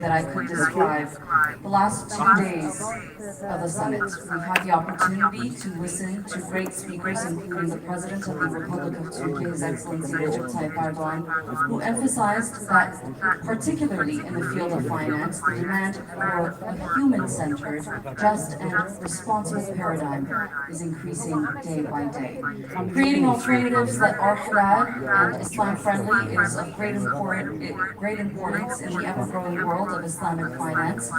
that I could describe the last 2 days of the summit. We've had the opportunity to listen to great speakers, including the President of the Republic of Turkey, His Excellency Recep Tayyip Erdogan, who emphasized that, particularly in the field of finance, the demand for a human-centered, just and responsible paradigm is increasing day by day. Creating alternatives that are halal and Islam-friendly is of great importance in the ever-growing world of Islamic finance.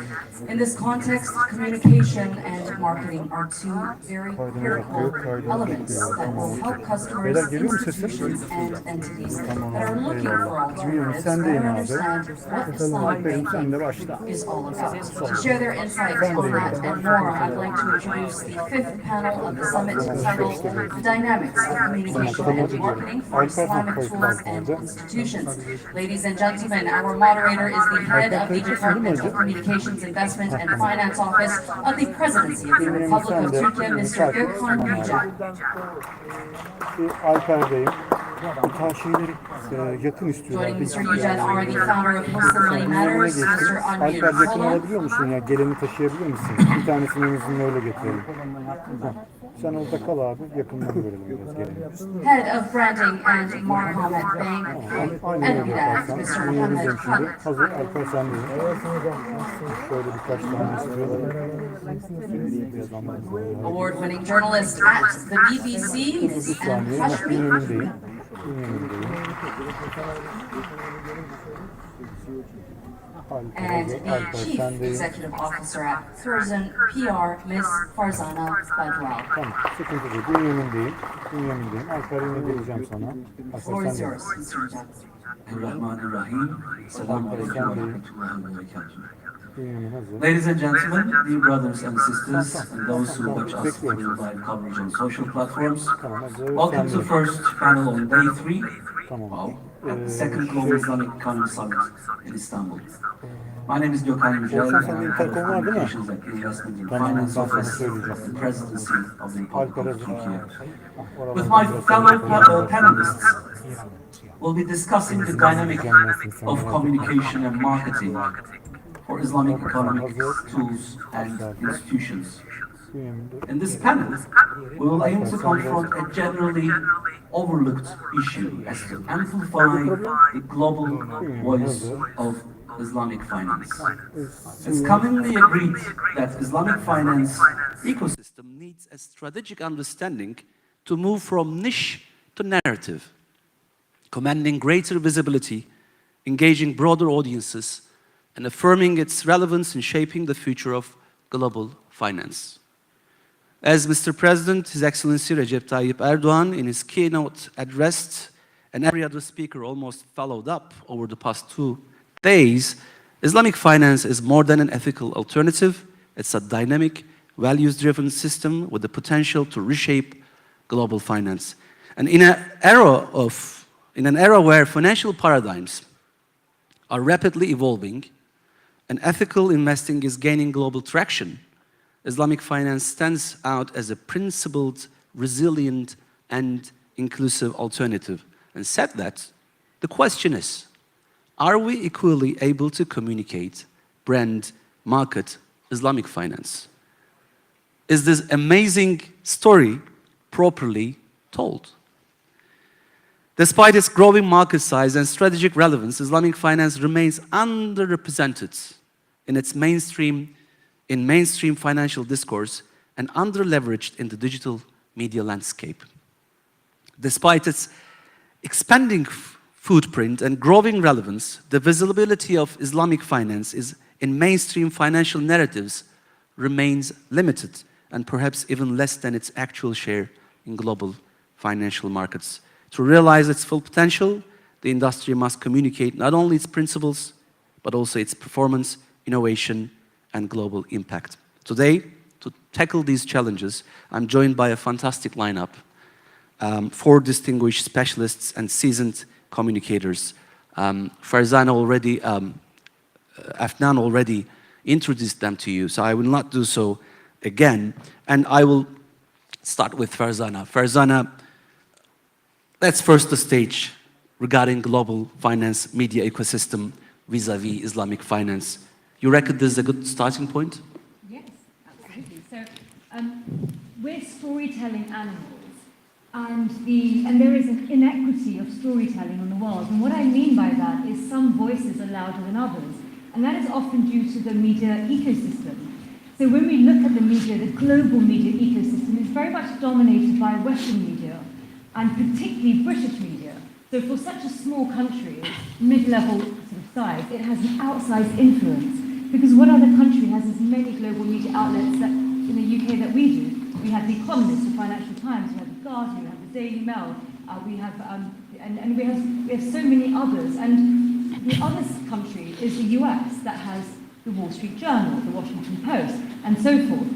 In this context, communication and marketing are two very critical elements that will help customers, institutions, and entities that are looking for alternatives better understand what Islamic banking is all about. To share their insights on that and more, I'd like to introduce the fifth panel of the summit titled The Dynamics of Communication and Marketing for Islamic Tools and Institutions. Ladies and gentlemen, our moderator is the head of the Department of Communications, Investment and Finance Office of the Presidency of the Republic of Turkey, Mr. Gökhan Yücel. Joining Mr. Yücel are the founder of Muslim Money Matters, Mr. Amir Alper yakın Khaldun. alabiliyor musun ya? Geleni taşıyabilir misin? Bir tanesini elimizin öyle getirelim. Sen orada kal abi, yakından görelim biraz geleni. Head of Branding and Marhamet Bank, NBDAC, Mr. Mohammed Khan. Hazır, Alper sen de. Şöyle birkaç tane istiyorum. Award-winning journalist at the BBC, Ms. Anne Hashmi. Önündeyim. And the Chief Executive Officer at Tourism PR, Ms. Farzana Badwal. Tamam, sıkıntı değil. Dünyamındayım. Dünyamındayım. Alper yine geleceğim sana. Floor Alper is sen de. yours, Mr. Yücel. Bismillahirrahmanirrahim. Assalamu alaikum wa rahmatullahi wa barakatuh. Dünyanın hazır. Ladies and gentlemen, dear brothers and sisters, and those who watch us for live coverage on social platforms, welcome to the first panel on day 3 at the second Global Islamic Economy Summit in Istanbul. My name is Gökhan Yücel, and I'm head of communications at the Investment and Finance Office of the Presidency of the Republic of Turkey. With my fellow panelists, we'll be discussing the dynamic of communication and marketing for Islamic economic tools and institutions. In this panel, we will aim to confront a generally overlooked issue as to amplify the global voice of Islamic finance. It's commonly agreed that Islamic finance ecosystem needs a strategic understanding to move from niche to narrative, commanding greater visibility, engaging broader audiences, and affirming its relevance in shaping the future of global finance. As Mr. President, His Excellency Recep Tayyip Erdogan, in his keynote address, and every other speaker almost followed up over the past 2 days, Islamic finance is more than an ethical alternative. It's a dynamic, values-driven system with the potential to reshape global finance. And in an era where financial paradigms are rapidly evolving and ethical investing is gaining global traction, Islamic finance stands out as a principled, resilient, and inclusive alternative. And said that, the question is, are we equally able to communicate, brand, market Islamic finance? Is this amazing story properly told? Despite its growing market size and strategic relevance, Islamic finance remains underrepresented in mainstream financial discourse and underleveraged in the digital media landscape. Despite its expanding footprint and growing relevance, the visibility of Islamic finance in mainstream financial narratives remains limited and perhaps even less than its actual share in global financial markets. To realize its full potential, the industry must communicate not only its principles, but also its performance, innovation, and global impact. Today, to tackle these challenges, I'm joined by a fantastic lineup, 4 distinguished specialists and seasoned communicators. Farzana Afnan already introduced them to you, so I will not do so again. And I will start with Farzana. Farzana, let's first the stage regarding global finance media ecosystem vis-à-vis Islamic finance You reckon this is a good starting point? Yes, absolutely. So we're storytelling animals, and there is an inequity of storytelling in the world. And what I mean by that is some voices are louder than others, and that is often due to the media ecosystem. So when we look at the media, the global media ecosystem is very much dominated by Western media, and particularly British media. So for such a small country, mid-level sort of size, it has an outsized influence. Because what other country has as many global media outlets that, in the UK that we do? We have The Economist, the Financial Times, we have The Guardian, we have the Daily Mail, we have so many others. And the other country is the US that has the Wall Street Journal, the Washington Post, and so forth.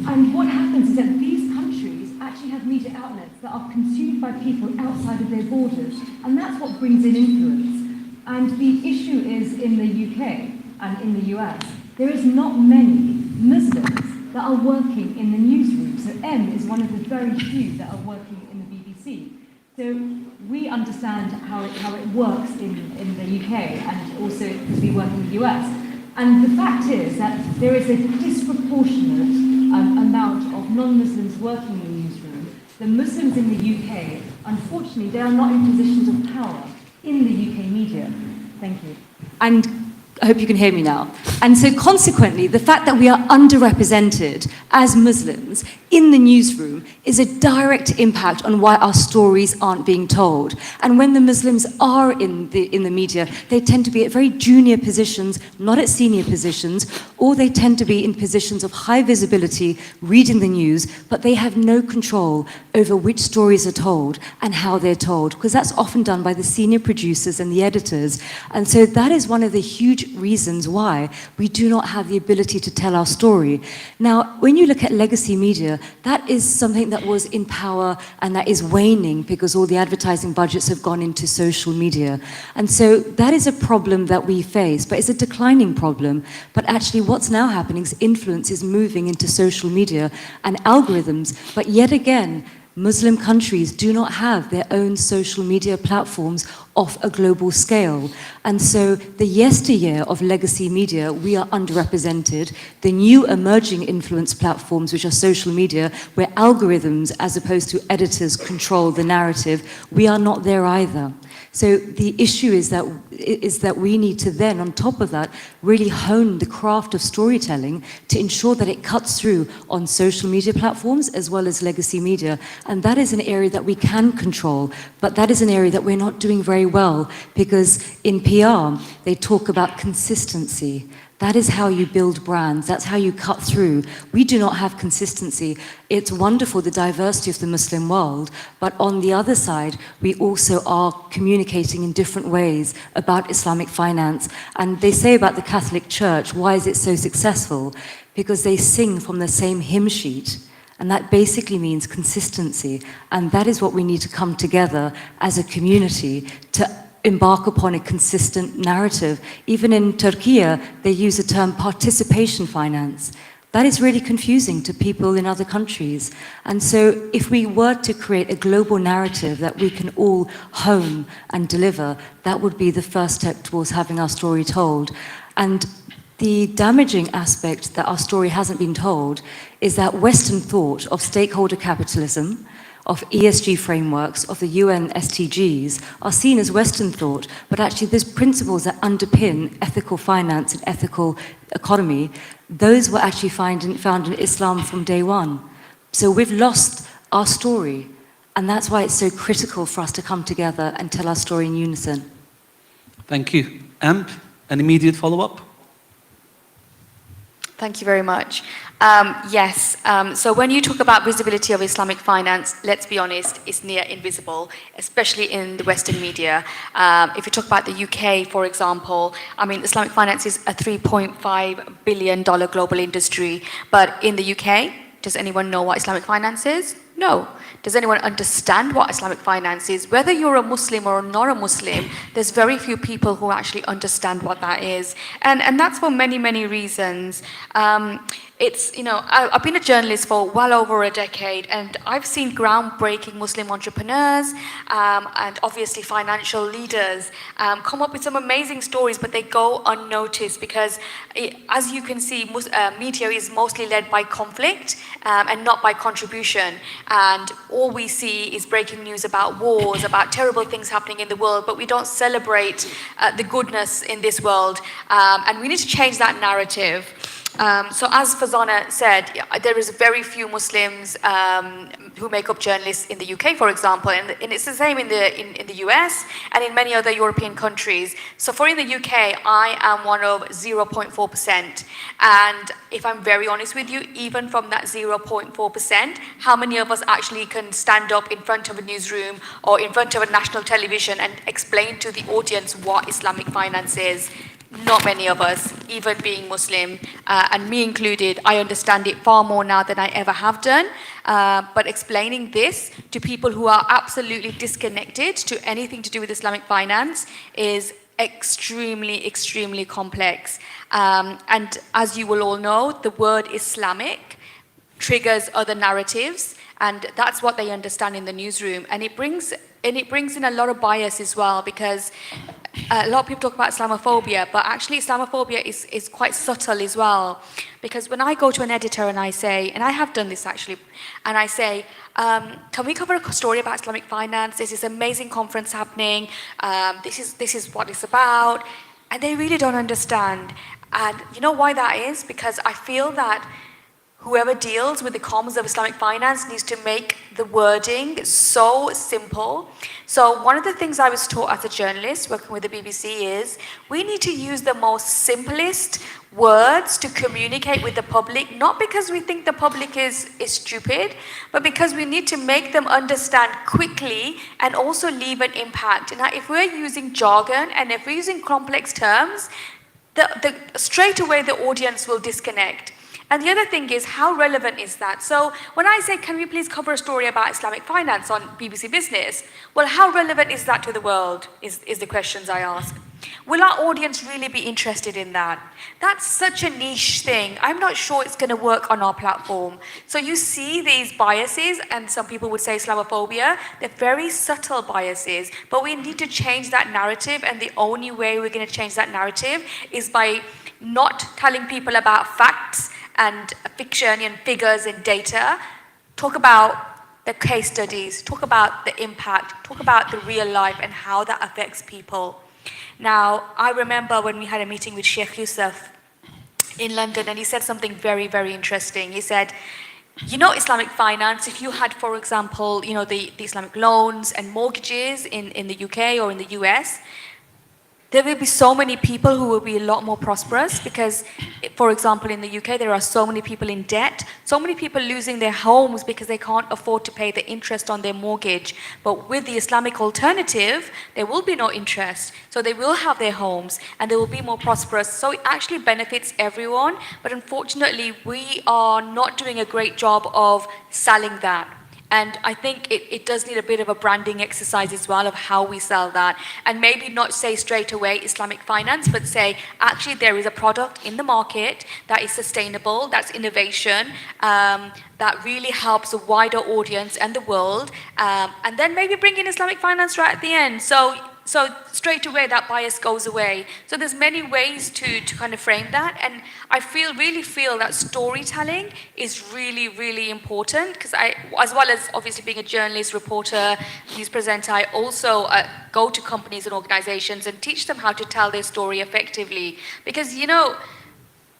And what happens is that these countries actually have media outlets that are consumed by people outside of their borders, and that's what brings in influence. And the issue is in the UK and in the US, there is not many Muslims that are working in the newsroom. So M is one of the very few that are working in the BBC. So we understand how it works in the UK and also because we work in the US. And the fact is that there is a disproportionate amount of non-Muslims working in the newsroom. The Muslims in the UK, unfortunately, they are not in positions of power in the UK media. Thank you. And I hope you can hear me now. And so consequently, the fact that we are underrepresented as Muslims in the newsroom is a direct impact on why our stories aren't being told. And when the Muslims are in the media, they tend to be at very junior positions, not at senior positions, or they tend to be in positions of high visibility, reading the news, but they have no control over which stories are told and how they're told, because that's often done by the senior producers and the editors. And so that is one of the huge reasons why we do not have the ability to tell our story. Now, when you look at legacy media, that is something that was in power and that is waning because all the advertising budgets have gone into social media. And so that is a problem that we face, but it's a declining problem. But actually what's now happening is influence is moving into social media and algorithms. But yet again, Muslim countries do not have their own social media platforms of a global scale. And so the yesteryear of legacy media, we are underrepresented. The new emerging influence platforms, which are social media, where algorithms as opposed to editors control the narrative, we are not there either. So the issue is that we need to then, on top of that, really hone the craft of storytelling to ensure that it cuts through on social media platforms as well as legacy media. And that is an area that we can control, but that is an area that we're not doing very well, because in PR, they talk about consistency. That is how you build brands. That's how you cut through. We do not have consistency. It's wonderful, the diversity of the Muslim world, but on the other side, we also are communicating in different ways about Islamic finance. And they say about the Catholic Church, why is it so successful? Because they sing from the same hymn sheet. And that basically means consistency. And that is what we need to come together as a community to embark upon a consistent narrative. Even in Turkey, they use the term participation finance. That is really confusing to people in other countries. And so if we were to create a global narrative that we can all hone and deliver, that would be the first step towards having our story told. And the damaging aspect that our story hasn't been told is that Western thought of stakeholder capitalism, of ESG frameworks, of the UN SDGs, are seen as Western thought, but actually there's principles that underpin ethical finance and ethical economy. Those were actually found in Islam from day one. So we've lost our story, and that's why it's so critical for us to come together and tell our story in unison. Thank you. Amp, an immediate follow-up? Thank you very much. Yes, so when you talk about visibility of Islamic finance, let's be honest, it's near invisible, especially in the Western media. If you talk about the UK, for example, I mean, Islamic finance is a $3.5 billion global industry, but in the UK, does anyone know what Islamic finance is? No. Does anyone understand what Islamic finance is? Whether you're a Muslim or not a Muslim, there's very few people who actually understand what that is. And that's for many, many reasons. It's, I've been a journalist for well over a decade, and I've seen groundbreaking Muslim entrepreneurs and obviously financial leaders come up with some amazing stories, but they go unnoticed because, as you can see, media is mostly led by conflict and not by contribution. And all we see is breaking news about wars, about terrible things happening in the world, but we don't celebrate the goodness in this world. And we need to change that narrative. So as Fazana said, there is very few Muslims who make up journalists in the UK, for example, and it's the same in the US and in many other European countries. So for in the UK, I am one of 0.4%. And if I'm very honest with you, even from that 0.4%, how many of us actually can stand up in front of a newsroom or in front of a national television and explain to the audience what Islamic finance is? Not many of us, even being Muslim, and me included. I understand it far more now than I ever have done. But explaining this to people who are absolutely disconnected to anything to do with Islamic finance is extremely, extremely complex. And as you will all know, the word Islamic triggers other narratives, and that's what they understand in the newsroom. And it brings in a lot of bias as well, because a lot of people talk about Islamophobia, but actually Islamophobia is quite subtle as well. Because when I go to an editor and I say, and I have done this actually, and I say, can we cover a story about Islamic finance? There's this amazing conference happening. This is what it's about. And they really don't understand. And you know why that is? Because I feel that whoever deals with the comms of Islamic finance needs to make the wording so simple. So one of the things I was taught as a journalist working with the BBC is we need to use the most simplest words to communicate with the public, not because we think the public is stupid, but because we need to make them understand quickly and also leave an impact. Now, if we're using jargon and if we're using complex terms, straight away the audience will disconnect. And the other thing is, how relevant is that? So when I say, can we please cover a story about Islamic finance on BBC Business? Well, how relevant is that to the world, is the questions I ask. Will our audience really be interested in that? That's such a niche thing. I'm not sure it's going to work on our platform. So you see these biases, and some people would say Islamophobia. They're very subtle biases, but we need to change that narrative, and the only way we're going to change that narrative is by not telling people about facts and fiction and figures and data. Talk about the case studies, talk about the impact, talk about the real life and how that affects people. Now, I remember when we had a meeting with Sheikh Yusuf in London, and he said something very, very interesting. He said, Islamic finance, if you had, for example, the Islamic loans and mortgages in the UK or in the US, there will be so many people who will be a lot more prosperous because, for example, in the UK, there are so many people in debt, so many people losing their homes because they can't afford to pay the interest on their mortgage. But with the Islamic alternative, there will be no interest. So they will have their homes and they will be more prosperous. So it actually benefits everyone. But unfortunately, we are not doing a great job of selling that. And I think it does need a bit of a branding exercise as well of how we sell that. And maybe not say straight away Islamic finance, but say actually there is a product in the market that is sustainable, that's innovation, that really helps a wider audience and the world. And then maybe bring in Islamic finance right at the end. So straight away that bias goes away. So there's many ways to kind of frame that, and I really feel that storytelling is really, really important, because I, as well as obviously being a journalist, reporter, news presenter, I also go to companies and organizations and teach them how to tell their story effectively. Because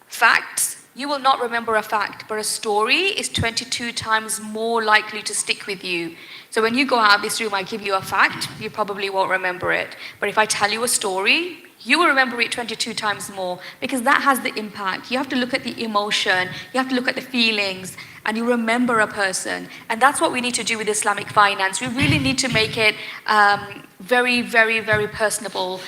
facts, you will not remember a fact, but a story is 22 times more likely to stick with you. So when you go out of this room, I give you a fact, you probably won't remember it. But if I tell you a story, you will remember it 22 times more, because that has the impact. You have to look at the emotion, you have to look at the feelings, and you remember a person. And that's what we need to do with Islamic finance. We really need to make it very, very, very personable,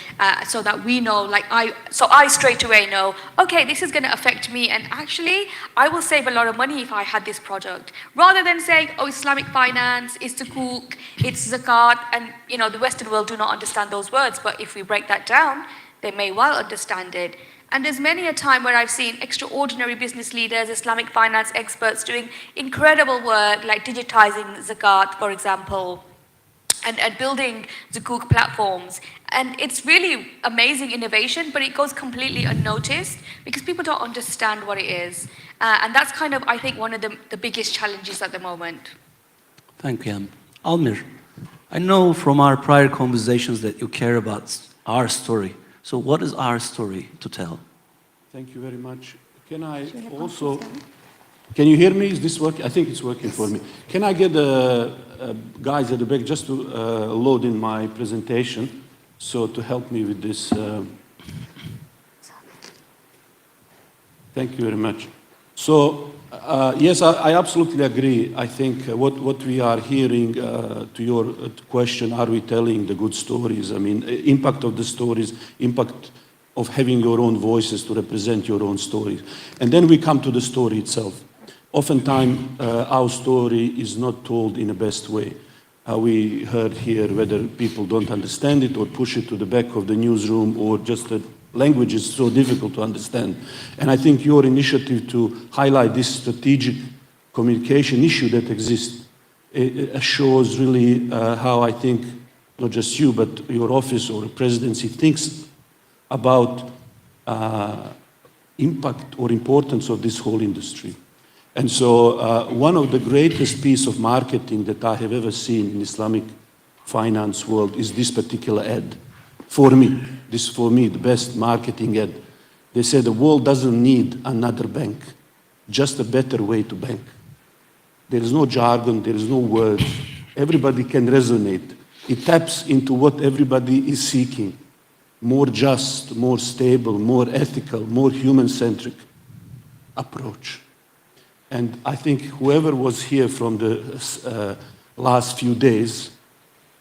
so that we know, I straight away know, okay, this is going to affect me, and actually, I will save a lot of money if I had this product. Rather than saying, oh, Islamic finance, it's sukuk, it's zakat, and the Western world do not understand those words, but if we break that down, they may well understand it. And there's many a time where I've seen extraordinary business leaders, Islamic finance experts doing incredible work, like digitizing zakat, for example, and building Zakuk platforms. And it's really amazing innovation, but it goes completely unnoticed because people don't understand what it is. And that's kind of, I think, one of the biggest challenges at the moment. Thank you, Amp. Almir, I know from our prior conversations that you care about our story. So what is our story to tell? Thank you very much. Can I also, can you hear me? Is this working? I think it's working for me. Can I get the guys at the back just to load in my presentation, so to help me with this? Thank you very much. So, yes, I absolutely agree. I think what we are hearing to your question, are we telling the good stories? I mean, impact of the stories, impact of having your own voices to represent your own stories. And then we come to the story itself. Oftentimes, our story is not told in the best way. We heard here whether people don't understand it or push it to the back of the newsroom, or just the language is so difficult to understand. And I think your initiative to highlight this strategic communication issue that exists, it shows really how I think not just you, but your office or the presidency thinks about impact or importance of this whole industry. And so one of the greatest pieces of marketing that I have ever seen in Islamic finance world is this particular ad. For me, this for me, the best marketing ad. They say the world doesn't need another bank, just a better way to bank. There is no jargon, there is no words. Everybody can resonate. It taps into what everybody is seeking. More just, more stable, more ethical, more human-centric approach. And I think whoever was here from the last few days,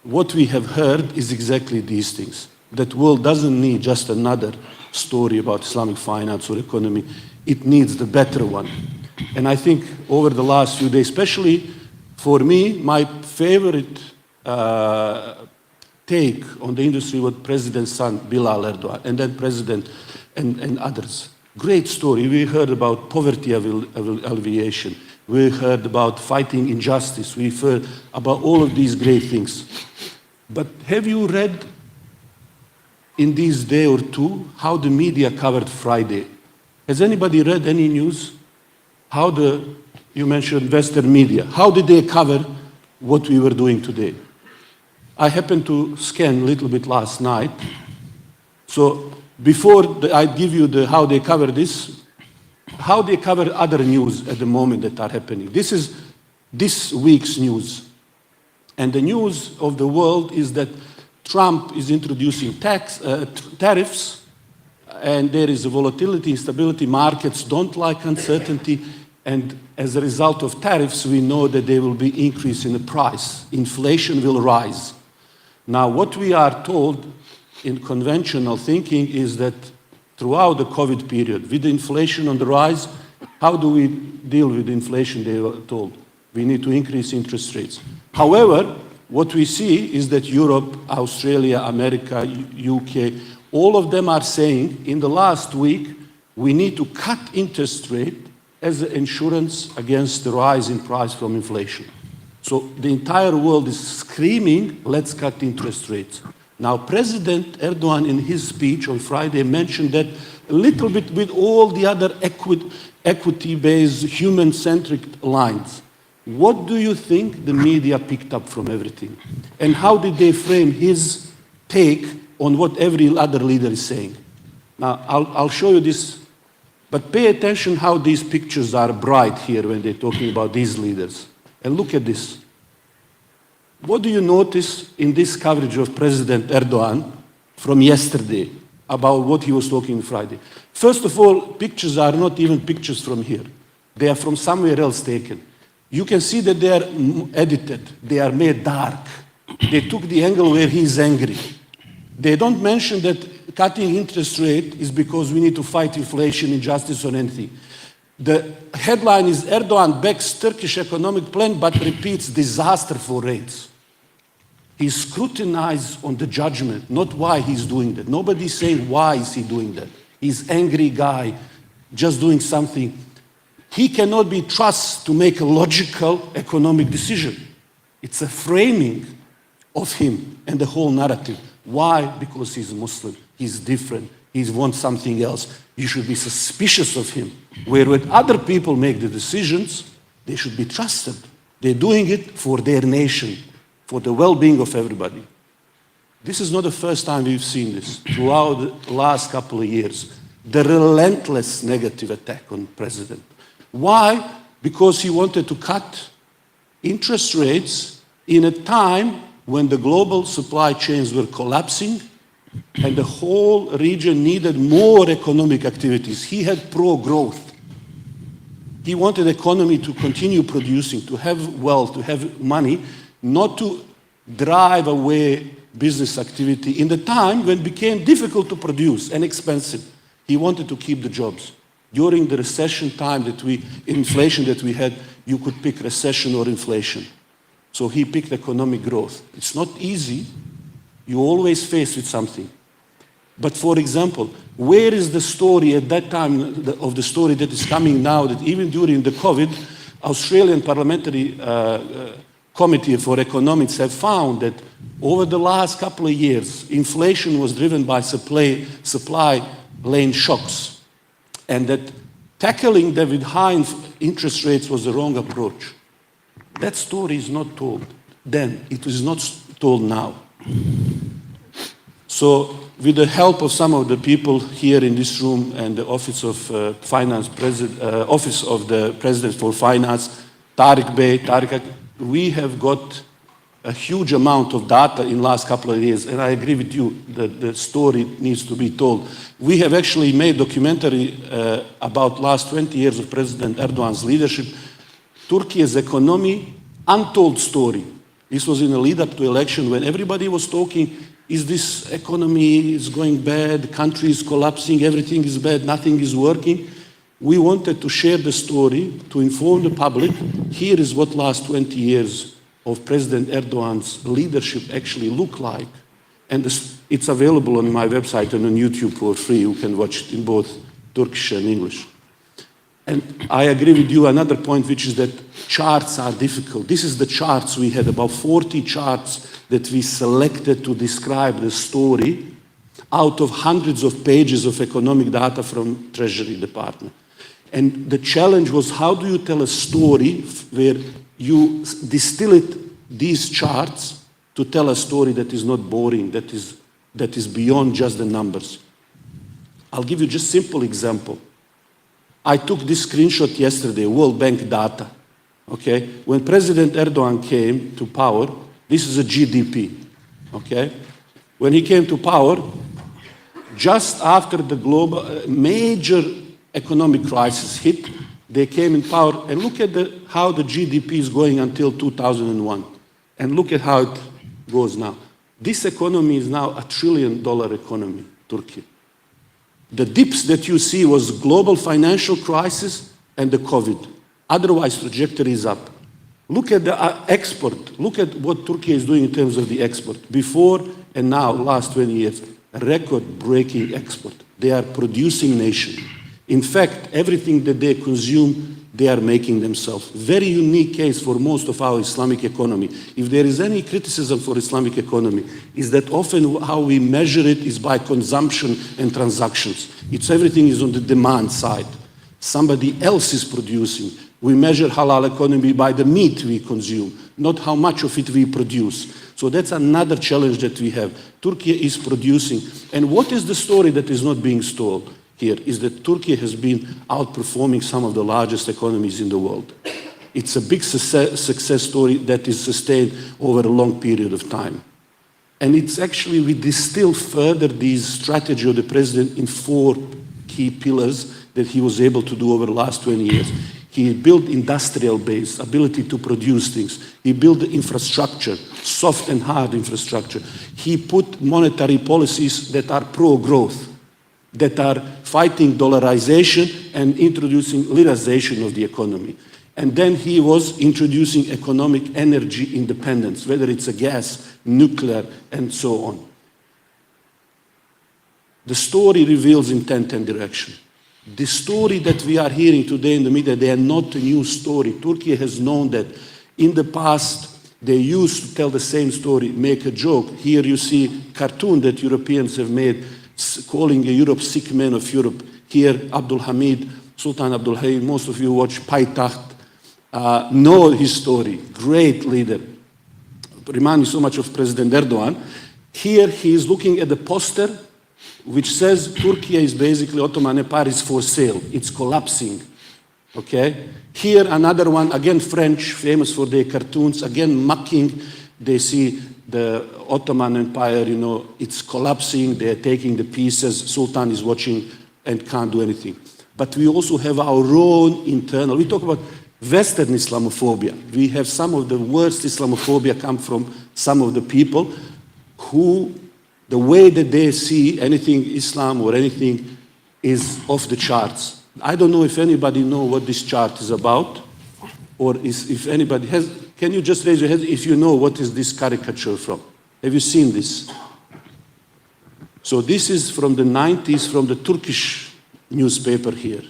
what we have heard is exactly these things. That world doesn't need just another story about Islamic finance or economy. It needs the better one. And I think over the last few days, especially for me, my favorite take on the industry was President's son, Bilal Erdogan, and then President and others. Great story. We heard about poverty alleviation. We heard about fighting injustice. We've heard about all of these great things. But have you read in this day or two how the media covered Friday? Has anybody read any news? How you mentioned Western media, how did they cover what we were doing today? I happened to scan a little bit last night. So before I give you how they cover this, how they cover other news at the moment that are happening. This is this week's news. And the news of the world is that Trump is introducing tariffs, and there is a volatility, instability. Markets don't like uncertainty. And as a result of tariffs, we know that there will be increase in the price. Inflation will rise. Now, what we are told in conventional thinking is that throughout the COVID period, with the inflation on the rise, how do we deal with inflation, they were told? We need to increase interest rates. However, what we see is that Europe, Australia, America, UK, all of them are saying in the last week, we need to cut interest rate as an insurance against the rise in price from inflation. So the entire world is screaming, let's cut interest rates. Now, President Erdogan in his speech on Friday mentioned that a little bit with all the other equity-based, human-centric lines. What do you think the media picked up from everything? And how did they frame his take on what every other leader is saying? Now, I'll show you this, but pay attention how these pictures are bright here when they're talking about these leaders. And look at this. What do you notice in this coverage of President Erdogan from yesterday about what he was talking Friday? First of all, pictures are not even pictures from here. They are from somewhere else taken. You can see that they are edited. They are made dark. They took the angle where he is angry. They don't mention that cutting interest rate is because we need to fight inflation, injustice, or anything. The headline is Erdogan backs Turkish economic plan but repeats disaster for rates. He scrutinized on the judgment, not why he's doing that. Nobody's saying why is he doing that. He's angry guy, just doing something. He cannot be trusted to make a logical economic decision. It's a framing of him and the whole narrative. Why? Because he's Muslim. He's different. He wants something else. You should be suspicious of him. Where when other people make the decisions, they should be trusted. They're doing it for their nation, for the well-being of everybody. This is not the first time we've seen this. Throughout the last couple of years, the relentless negative attack on the president. Why? Because he wanted to cut interest rates in a time when the global supply chains were collapsing and the whole region needed more economic activities. He had pro-growth. He wanted the economy to continue producing, to have wealth, to have money, not to drive away business activity in the time when it became difficult to produce and expensive. He wanted to keep the jobs. During the recession time inflation that we had, you could pick recession or inflation. So he picked economic growth. It's not easy. You're always faced with something. But for example, where is the story at that time of the story that is coming now, that even during the COVID, Australian Parliamentary Committee for Economics have found that over the last couple of years, inflation was driven by supply lane shocks, and that tackling them with high interest rates was the wrong approach. That story is not told then. It is not told now. So with the help of some of the people here in this room and the Office of Office of the President for Finance, Tariq, we have got a huge amount of data in the last couple of years, and I agree with you that the story needs to be told. We have actually made a documentary about last 20 years of President Erdogan's leadership, Turkey's economy, untold story. This was in the lead up to election when everybody was talking, is this economy is going bad, the country is collapsing, everything is bad, nothing is working. We wanted to share the story, to inform the public. Here is what last 20 years of President Erdogan's leadership actually look like. And it's available on my website and on YouTube for free. You can watch it in both Turkish and English. And I agree with you, another point, which is that charts are difficult. This is the charts. We had about 40 charts that we selected to describe the story out of hundreds of pages of economic data from Treasury Department. And the challenge was, how do you tell a story where you distill these charts to tell a story that is not boring, that is beyond just the numbers? I'll give you just simple example. I took this screenshot yesterday, World Bank data. Okay? When President Erdogan came to power, this is a GDP. Okay? When he came to power, just after the global major economic crisis hit, they came in power, and look at how the GDP is going until 2001. And look at how it goes now. This economy is now $1 trillion economy, Turkey. The dips that you see was global financial crisis and the COVID. Otherwise, trajectory is up. Look at the export. Look at what Turkey is doing in terms of the export. Before and now, last 20 years, record-breaking export. They are producing nation. In fact, everything that they consume, they are making themselves. Very unique case for most of our Islamic economy. If there is any criticism for Islamic economy, is that often how we measure it is by consumption and transactions. Everything is on the demand side. Somebody else is producing. We measure halal economy by the meat we consume, not how much of it we produce. So that's another challenge that we have. Turkey is producing. And what is the story that is not being told here is that Turkey has been outperforming some of the largest economies in the world. It's a big success story that is sustained over a long period of time. And it's actually, we distill further this strategy of the president in 4 key pillars that he was able to do over the last 20 years. He built industrial base, ability to produce things. He built the infrastructure, soft and hard infrastructure. He put monetary policies that are pro-growth, that are fighting dollarization and introducing lirization of the economy. And then he was introducing economic energy independence, whether it's a gas, nuclear, and so on. The story reveals intent and direction. The story that we are hearing today in the media, they are not a new story. Turkey has known that in the past, they used to tell the same story, make a joke. Here you see cartoon that Europeans have made, calling Europe sick man of Europe. Here, Abdul Hamid, Sultan Abdul Hamid, most of you watch Paytaht, know his story, great leader. Remind me so much of President Erdogan. Here he is looking at the poster which says Turkey is basically Ottoman Empire is for sale. It's collapsing. Okay? Here another one, again French, famous for their cartoons, again mocking. They see the Ottoman Empire, you know, it's collapsing. They're taking the pieces. Sultan is watching and can't do anything. But we also have our own internal. We talk about Western Islamophobia. We have some of the worst Islamophobia come from some of the people who, the way that they see anything Islam or anything is off the charts. I don't know if anybody knows what this chart is about, or if anybody has, can you just raise your hand if you know what is this caricature from? Have you seen this? So this is from the 90s, from the Turkish newspaper here.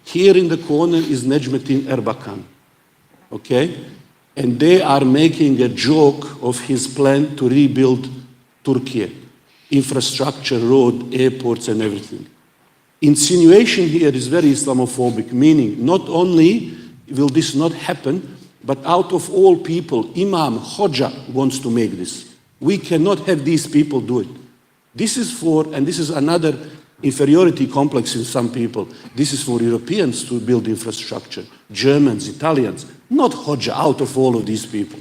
Here in the corner is Necmettin Erbakan, okay? And they are making a joke of his plan to rebuild Turkey, infrastructure, road, airports, and everything. Insinuation here is very Islamophobic, meaning not only will this not happen, but out of all people, Imam, Hoja wants to make this. We cannot have these people do it. This is for, and this is another inferiority complex in some people. This is for Europeans to build infrastructure, Germans, Italians, not Hoja out of all of these people.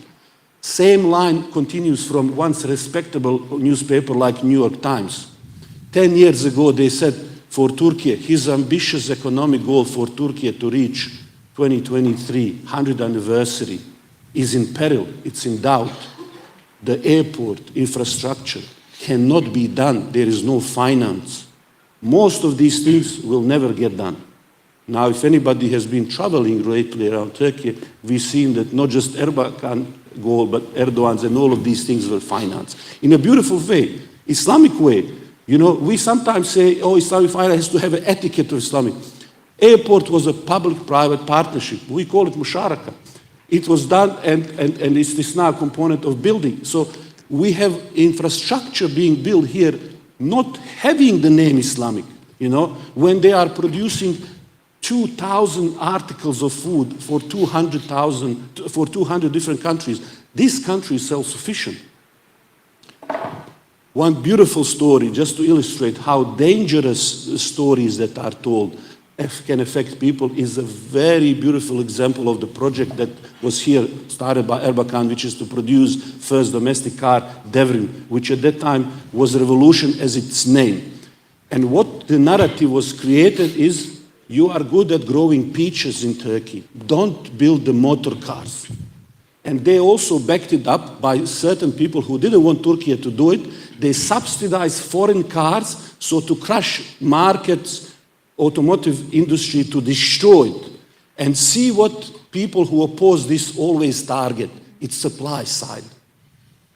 Same line continues from once respectable newspaper like New York Times. 10 years ago they said for Turkey, his ambitious economic goal for Turkey to reach 2023, 100th anniversary, is in peril, it's in doubt. The airport infrastructure cannot be done, there is no finance. Most of these things will never get done. Now, if anybody has been traveling lately around Turkey, we've seen that not just Erbakan goal, but Erdogan's and all of these things were financed. In a beautiful way, Islamic way. You know, we sometimes say, oh, Islamic finance has to have an etiquette of Islamic. Airport was a public-private partnership. We call it musharaka. It was done, and it's now a component of building. So we have infrastructure being built here, not having the name Islamic. You know, when they are producing 2,000 articles of food for 200,000, for 200 different countries, this country is self-sufficient. One beautiful story, just to illustrate how dangerous stories that are told can affect people, is a very beautiful example of the project that was here, started by Erbakan, which is to produce first domestic car, Devrim, which at that time was revolution as its name. And what the narrative was created is, you are good at growing peaches in Turkey. Don't build the motor cars. And they also backed it up by certain people who didn't want Turkey to do it. They subsidized foreign cars, so to crush markets, automotive industry, to destroy it. And see what people who oppose this always target. It's supply side.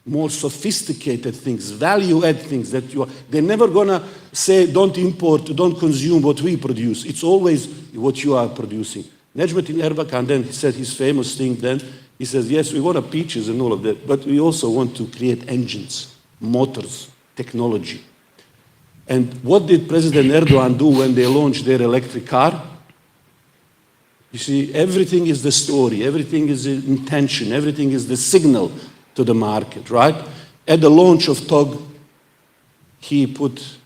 More sophisticated things, value-add things that you are, they're never gonna say don't import, don't consume what we produce. It's always what you are producing. Necmettin Erbakan then he said his famous thing then, he says, yes, we want peaches and all of that, but we also want to create engines, motors, technology. And what did President Erdogan do when they launched their electric car? You see, everything is the story, everything is the intention, everything is the signal to the market, right? At the launch of TOG, he put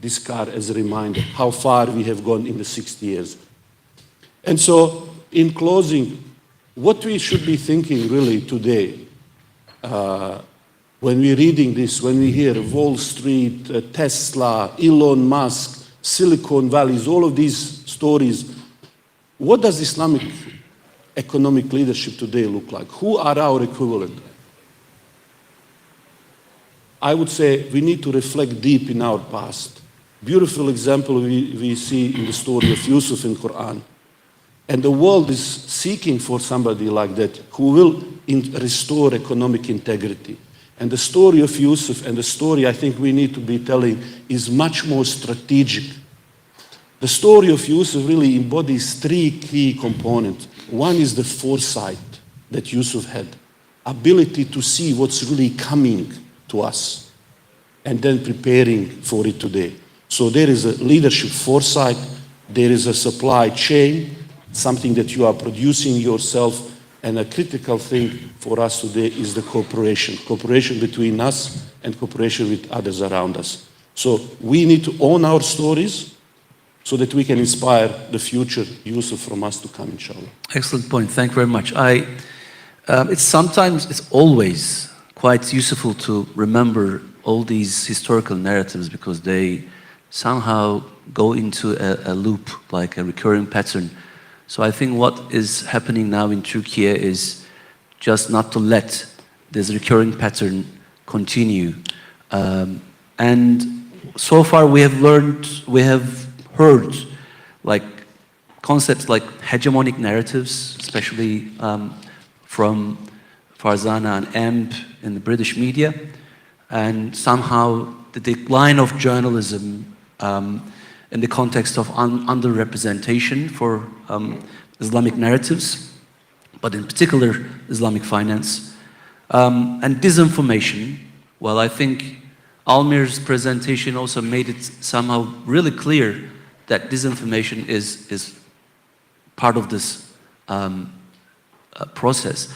this car as a reminder how far we have gone in the 60 years. And so, in closing, what we should be thinking really today, when we're reading this, when we hear Wall Street, Tesla, Elon Musk, Silicon Valley, all of these stories, what does Islamic economic leadership today look like? Who are our equivalent? I would say we need to reflect deep in our past. Beautiful example we see in the story of Yusuf in Quran. And the world is seeking for somebody like that who will restore economic integrity. And the story of Yusuf and the story I think we need to be telling is much more strategic. The story of Yusuf really embodies three key components. One is the foresight that Yusuf had, ability to see what's really coming to us, and then preparing for it today. So there is a leadership foresight, there is a supply chain, something that you are producing yourself, and a critical thing for us today is the cooperation between us and cooperation with others around us. So we need to own our stories so that we can inspire the future Yusuf from us to come, inshallah. Excellent point. Thank you very much. It's always quite useful to remember all these historical narratives because they somehow go into a loop, like a recurring pattern. So I think what is happening now in Turkey is just not to let this recurring pattern continue. And so far we have heard like concepts like hegemonic narratives, especially from Farzana and Emp in the British media, and somehow the decline of journalism in the context of underrepresentation for Islamic narratives, but in particular Islamic finance, and disinformation. Well, I think Almir's presentation also made it somehow really clear that disinformation is part of this process.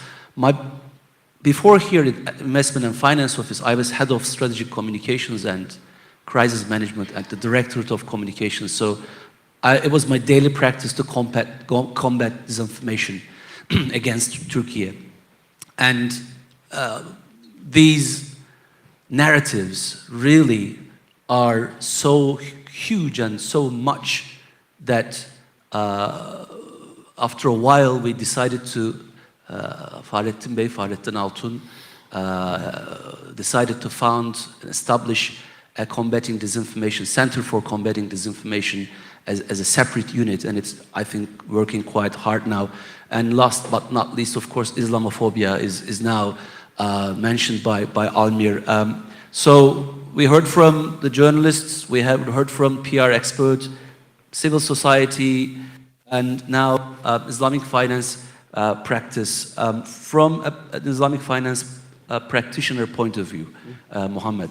Before here at Investment and Finance Office, I was head of strategic communications and crisis management at the Directorate of Communications. So it was my daily practice to combat disinformation against Turkey. And these narratives really are so huge and so much that after a while we decided to, Fahrettin Altun decided to found and establish a combating disinformation center for combating disinformation as a separate unit, and it's, I think, working quite hard now. And last but not least, of course, Islamophobia is now mentioned by Almir. So we heard from the journalists, we have heard from PR experts, civil society, and now Islamic finance practice. From an Islamic finance practitioner point of view, Mohammed,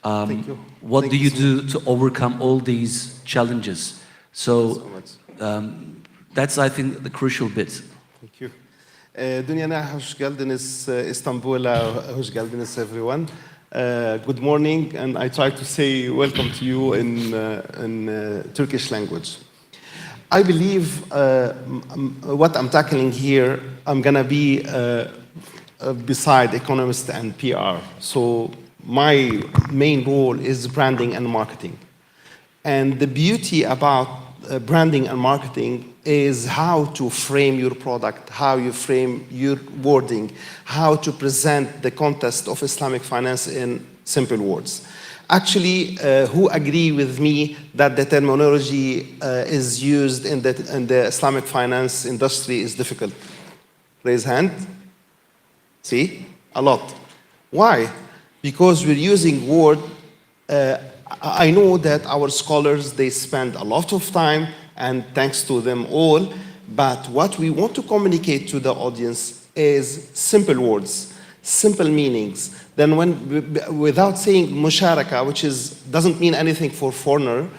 Thank you. what Thank do you you so do to overcome all these challenges? So that's, I think, the crucial bit. Thank you. Dünyana hoş geldiniz, İstanbul'a hoş geldiniz everyone. Good morning, and I try to say welcome to you in Turkish language. I believe what I'm tackling here, I'm gonna be beside economist and PR. So my main role is branding and marketing. And the beauty about branding and marketing is how to frame your product, how you frame your wording, how to present the context of Islamic finance in simple words. Actually, who agree with me that the terminology is used in the Islamic finance industry is difficult? Raise hand. See? A lot. Why? Because we're using word. I know that our scholars, they spend a lot of time, and thanks to them all, but what we want to communicate to the audience is simple words, simple meanings. Then without saying musharaka, which doesn't mean anything for foreigner,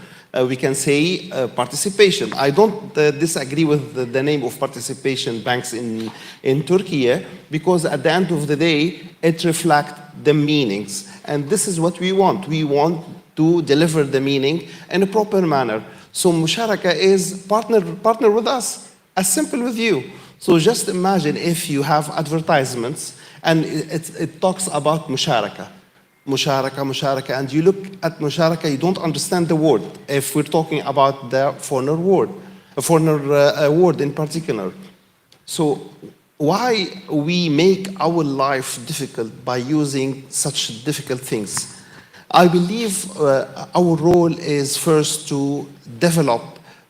we can say participation. I don't disagree with the name of participation banks in Turkey, because at the end of the day, it reflects the meanings. And this is what we want. We want to deliver the meaning in a proper manner. So musharaka is partner with us, as simple with you. So just imagine if you have advertisements and it talks about musharaka, and you look at musharaka, you don't understand the word if we're talking about the foreigner word in particular. So why we make our life difficult by using such difficult things? I believe our role is first to develop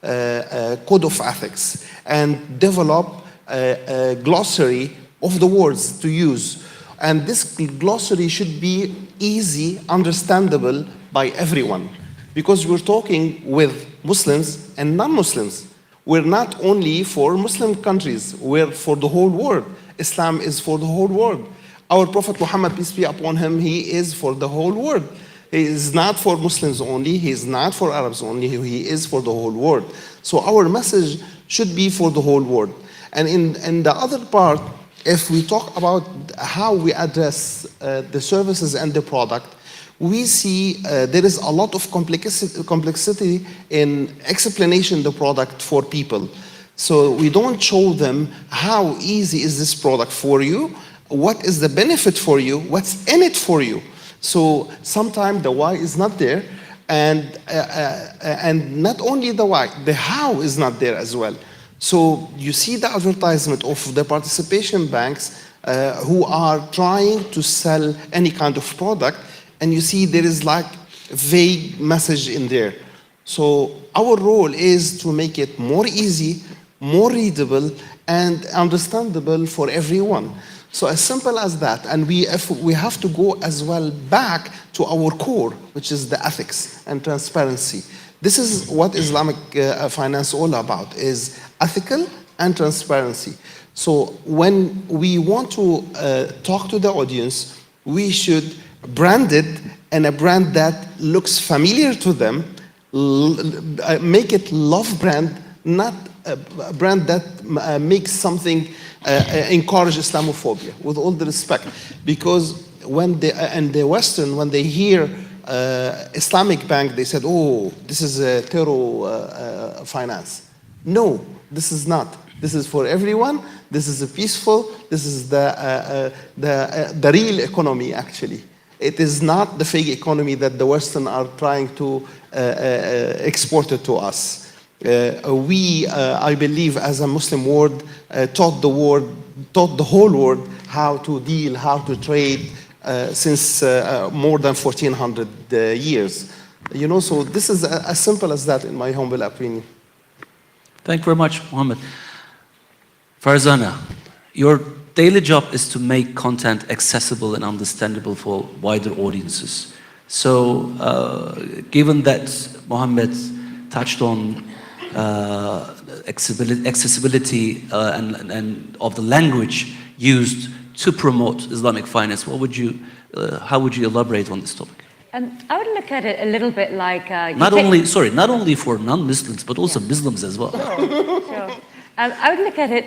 a code of ethics and develop a glossary of the words to use. And this glossary should be easy, understandable by everyone. Because we're talking with Muslims and non-Muslims. We're not only for Muslim countries, we're for the whole world. Islam is for the whole world. Our Prophet Muhammad, peace be upon him, he is for the whole world. He is not for Muslims only, he is not for Arabs only, he is for the whole world. So our message should be for the whole world. And in the other part, if we talk about how we address the services and the product, we see there is a lot of complexity in explanation the product for people. So we don't show them how easy is this product for you, what is the benefit for you, what's in it for you. So sometimes the why is not there, and not only the why, the how is not there as well. So you see the advertisement of the participation banks who are trying to sell any kind of product, and you see there is like a vague message in there. So our role is to make it more easy, more readable, and understandable for everyone. So as simple as that, and we have to go as well back to our core, which is the ethics and transparency. This is what Islamic finance all about, is ethical and transparency. So when we want to talk to the audience, we should brand it in a brand that looks familiar to them, make it love brand, not a brand that makes something encourage Islamophobia, with all the respect. Because when in the Western, when they hear Islamic bank, they said, oh, this is a terror finance. No, this is not. This is for everyone. This is a peaceful. This is the real economy, actually. It is not the fake economy that the Western are trying to export it to us. I believe, as a Muslim world, taught the whole world how to deal, how to trade since more than 1400 years. You know, so this is as simple as that, in my humble opinion. Thank you very much, Mohammed. Farzana, your daily job is to make content accessible and understandable for wider audiences. So, given that Mohammed touched on accessibility and of the language used to promote Islamic finance, how would you elaborate on this topic? I would look at it a little bit like not only for non-Muslims, but also Muslims as well. Sure. I would look at it.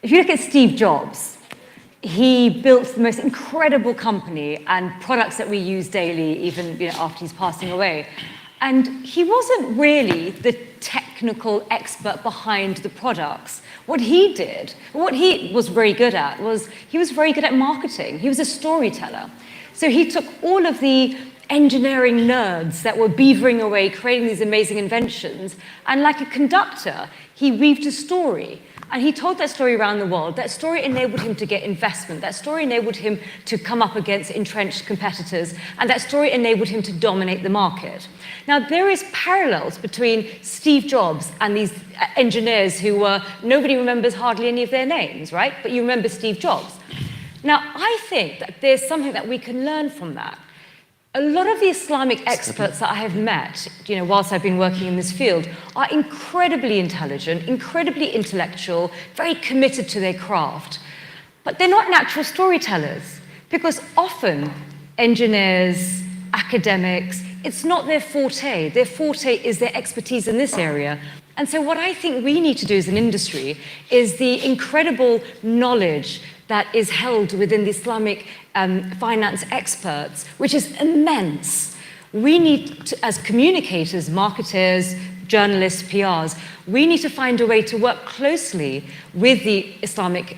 If you look at Steve Jobs, he built the most incredible company and products that we use daily, even after he's passing away. And he wasn't really the technical expert behind the products. What he did, what he was very good at, was he was very good at marketing. He was a storyteller. So he took all of the engineering nerds that were beavering away, creating these amazing inventions, and like a conductor, he weaved a story. And he told that story around the world. That story enabled him to get investment. That story enabled him to come up against entrenched competitors. And that story enabled him to dominate the market. Now, there is parallels between Steve Jobs and these engineers who nobody remembers hardly any of their names, right? But you remember Steve Jobs. Now, I think that there's something that we can learn from that. A lot of the Islamic experts that I have met, whilst I've been working in this field, are incredibly intelligent, incredibly intellectual, very committed to their craft. But they're not natural storytellers, because often engineers, academics, it's not their forte. Their forte is their expertise in this area. And so what I think we need to do as an industry is the incredible knowledge that is held within the Islamic finance experts, which is immense. We need to, as communicators, marketers, journalists, PRs, we need to find a way to work closely with the Islamic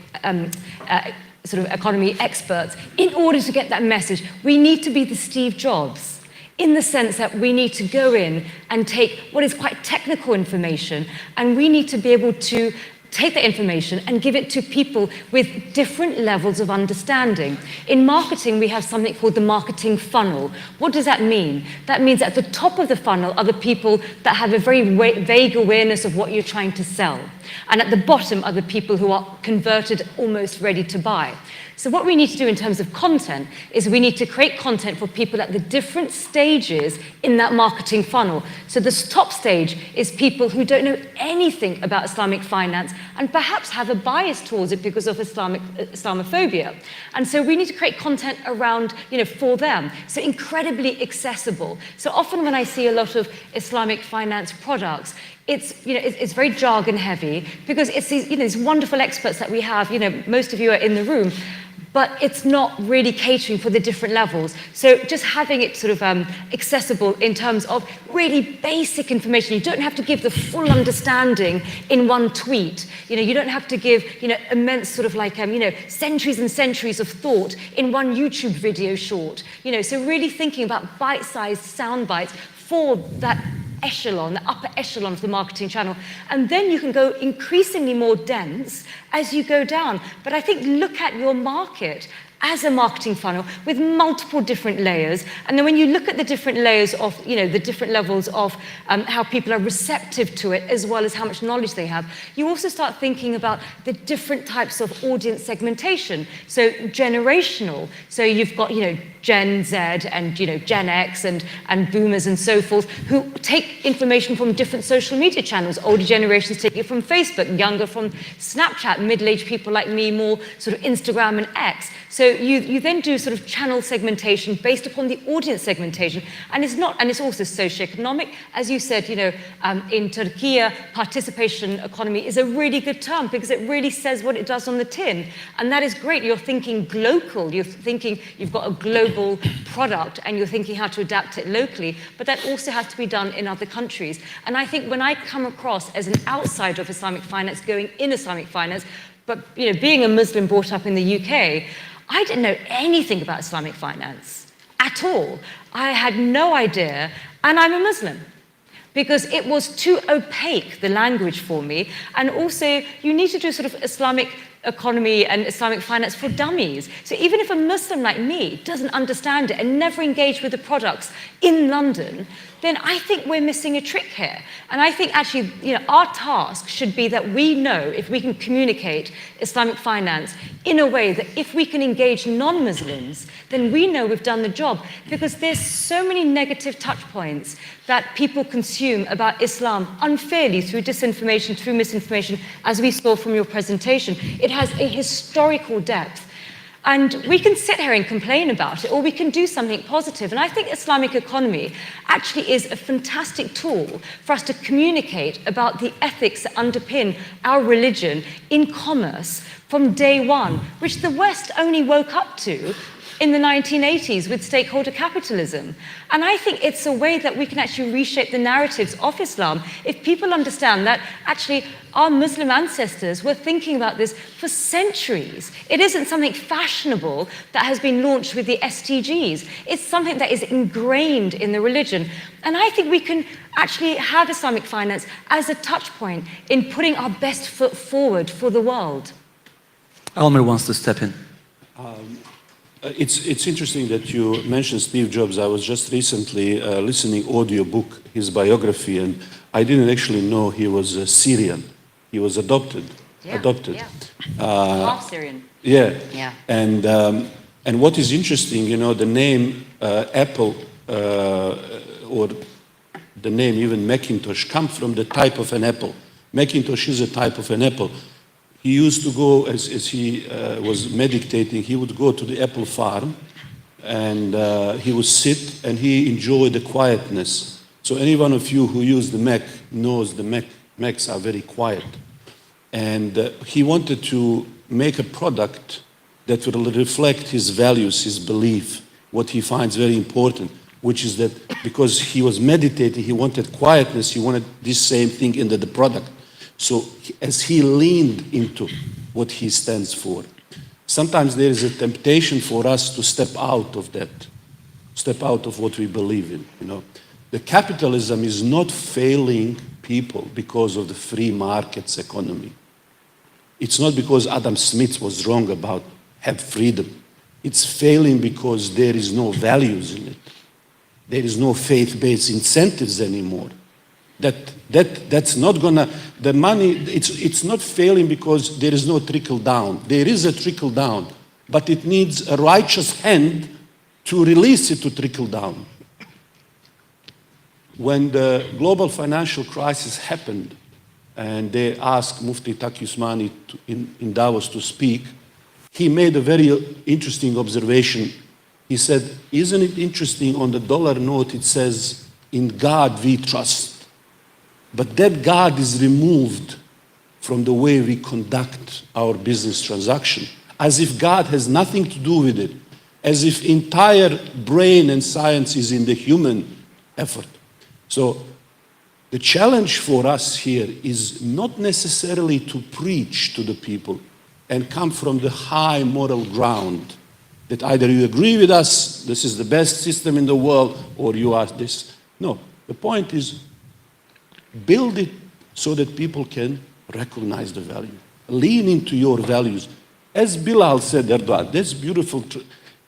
sort of economy experts in order to get that message. We need to be the Steve Jobs, in the sense that we need to go in and take what is quite technical information, and we need to be able to take that information and give it to people with different levels of understanding. In marketing, we have something called the marketing funnel. What does that mean? That means at the top of the funnel are the people that have a very vague awareness of what you're trying to sell. And at the bottom are the people who are converted, almost ready to buy. So what we need to do in terms of content is we need to create content for people at the different stages in that marketing funnel. So this top stage is people who don't know anything about Islamic finance and perhaps have a bias towards it because of Islamophobia. And so we need to create content around, for them. So incredibly accessible. So often when I see a lot of Islamic finance products, it's very jargon heavy because it's these wonderful experts that we have, most of you are in the room, but it's not really catering for the different levels. So just having it sort of accessible in terms of really basic information. You don't have to give the full understanding in one tweet. You don't have to give, immense sort of like, centuries and centuries of thought in one YouTube video short. So really thinking about bite-sized sound bites for that echelon, the upper echelon of the marketing channel. And then you can go increasingly more dense as you go down. But I think look at your market as a marketing funnel with multiple different layers. And then when you look at the different layers of, the different levels of how people are receptive to it, as well as how much knowledge they have, you also start thinking about the different types of audience segmentation. So generational. So you've got, Gen Z and, Gen X and boomers and so forth, who take information from different social media channels. Older generations take it from Facebook, younger from Snapchat, middle-aged people like me, more sort of Instagram and X. So you then do sort of channel segmentation based upon the audience segmentation, and it's also socioeconomic. As you said, in Turkey, participation economy is a really good term because it really says what it does on the tin, and that is great. You're thinking global. You're thinking you've got a global product, and you're thinking how to adapt it locally. But that also has to be done in other countries. And I think when I come across as an outsider of Islamic finance, going in Islamic finance, but being a Muslim brought up in the UK. I didn't know anything about Islamic finance at all. I had no idea, and I'm a Muslim, because it was too opaque, the language for me. And also, you need to do sort of Islamic economy and Islamic finance for dummies. So even if a Muslim like me doesn't understand it and never engaged with the products in London, then I think we're missing a trick here. And I think actually, our task should be that we know if we can communicate Islamic finance in a way that if we can engage non-Muslims, then we know we've done the job, because there's so many negative touch points that people consume about Islam unfairly through disinformation, through misinformation, as we saw from your presentation. It has a historical depth. And we can sit here and complain about it, or we can do something positive. And I think Islamic economy actually is a fantastic tool for us to communicate about the ethics that underpin our religion in commerce from day one, which the West only woke up to in the 1980s with stakeholder capitalism. And I think it's a way that we can actually reshape the narratives of Islam if people understand that actually our Muslim ancestors were thinking about this for centuries. It isn't something fashionable that has been launched with the SDGs. It's something that is ingrained in the religion. And I think we can actually have Islamic finance as a touch point in putting our best foot forward for the world. Almer wants to step in. It's interesting that you mentioned Steve Jobs. I was just recently listening audiobook, his biography, and I didn't actually know he was Syrian. He was adopted. Yeah. Half Syrian. Yeah. Yeah. And what is interesting, the name Apple or the name even Macintosh come from the type of an apple. Macintosh is a type of an apple. He used to go, as he was meditating, he would go to the apple farm, and he would sit and he enjoyed the quietness. So any one of you who use the Mac knows the Macs are very quiet. And he wanted to make a product that will reflect his values, his belief, what he finds very important, which is that because he was meditating, he wanted quietness, he wanted this same thing in the product. So as he leaned into what he stands for, sometimes there is a temptation for us to step out of that, step out of what we believe in. The capitalism is not failing people because of the free markets economy. It's not because Adam Smith was wrong about have freedom. It's failing because there is no values in it. There is no faith-based incentives anymore. That's not gonna, the money, it's not failing because there is no trickle down. There is a trickle down, but it needs a righteous hand to release it to trickle down. When the global financial crisis happened, and they asked Mufti Taqi Usmani in Davos to speak, he made a very interesting observation. He said, isn't it interesting on the dollar note it says, in God we trust. But that God is removed from the way we conduct our business transaction, as if God has nothing to do with it, as if entire brain and science is in the human effort. So the challenge for us here is not necessarily to preach to the people and come from the high moral ground that either you agree with us, this is the best system in the world, or you are this. No, the point is build it so that people can recognize the value. Lean into your values. As Bilal said, Erdogan, that's beautiful.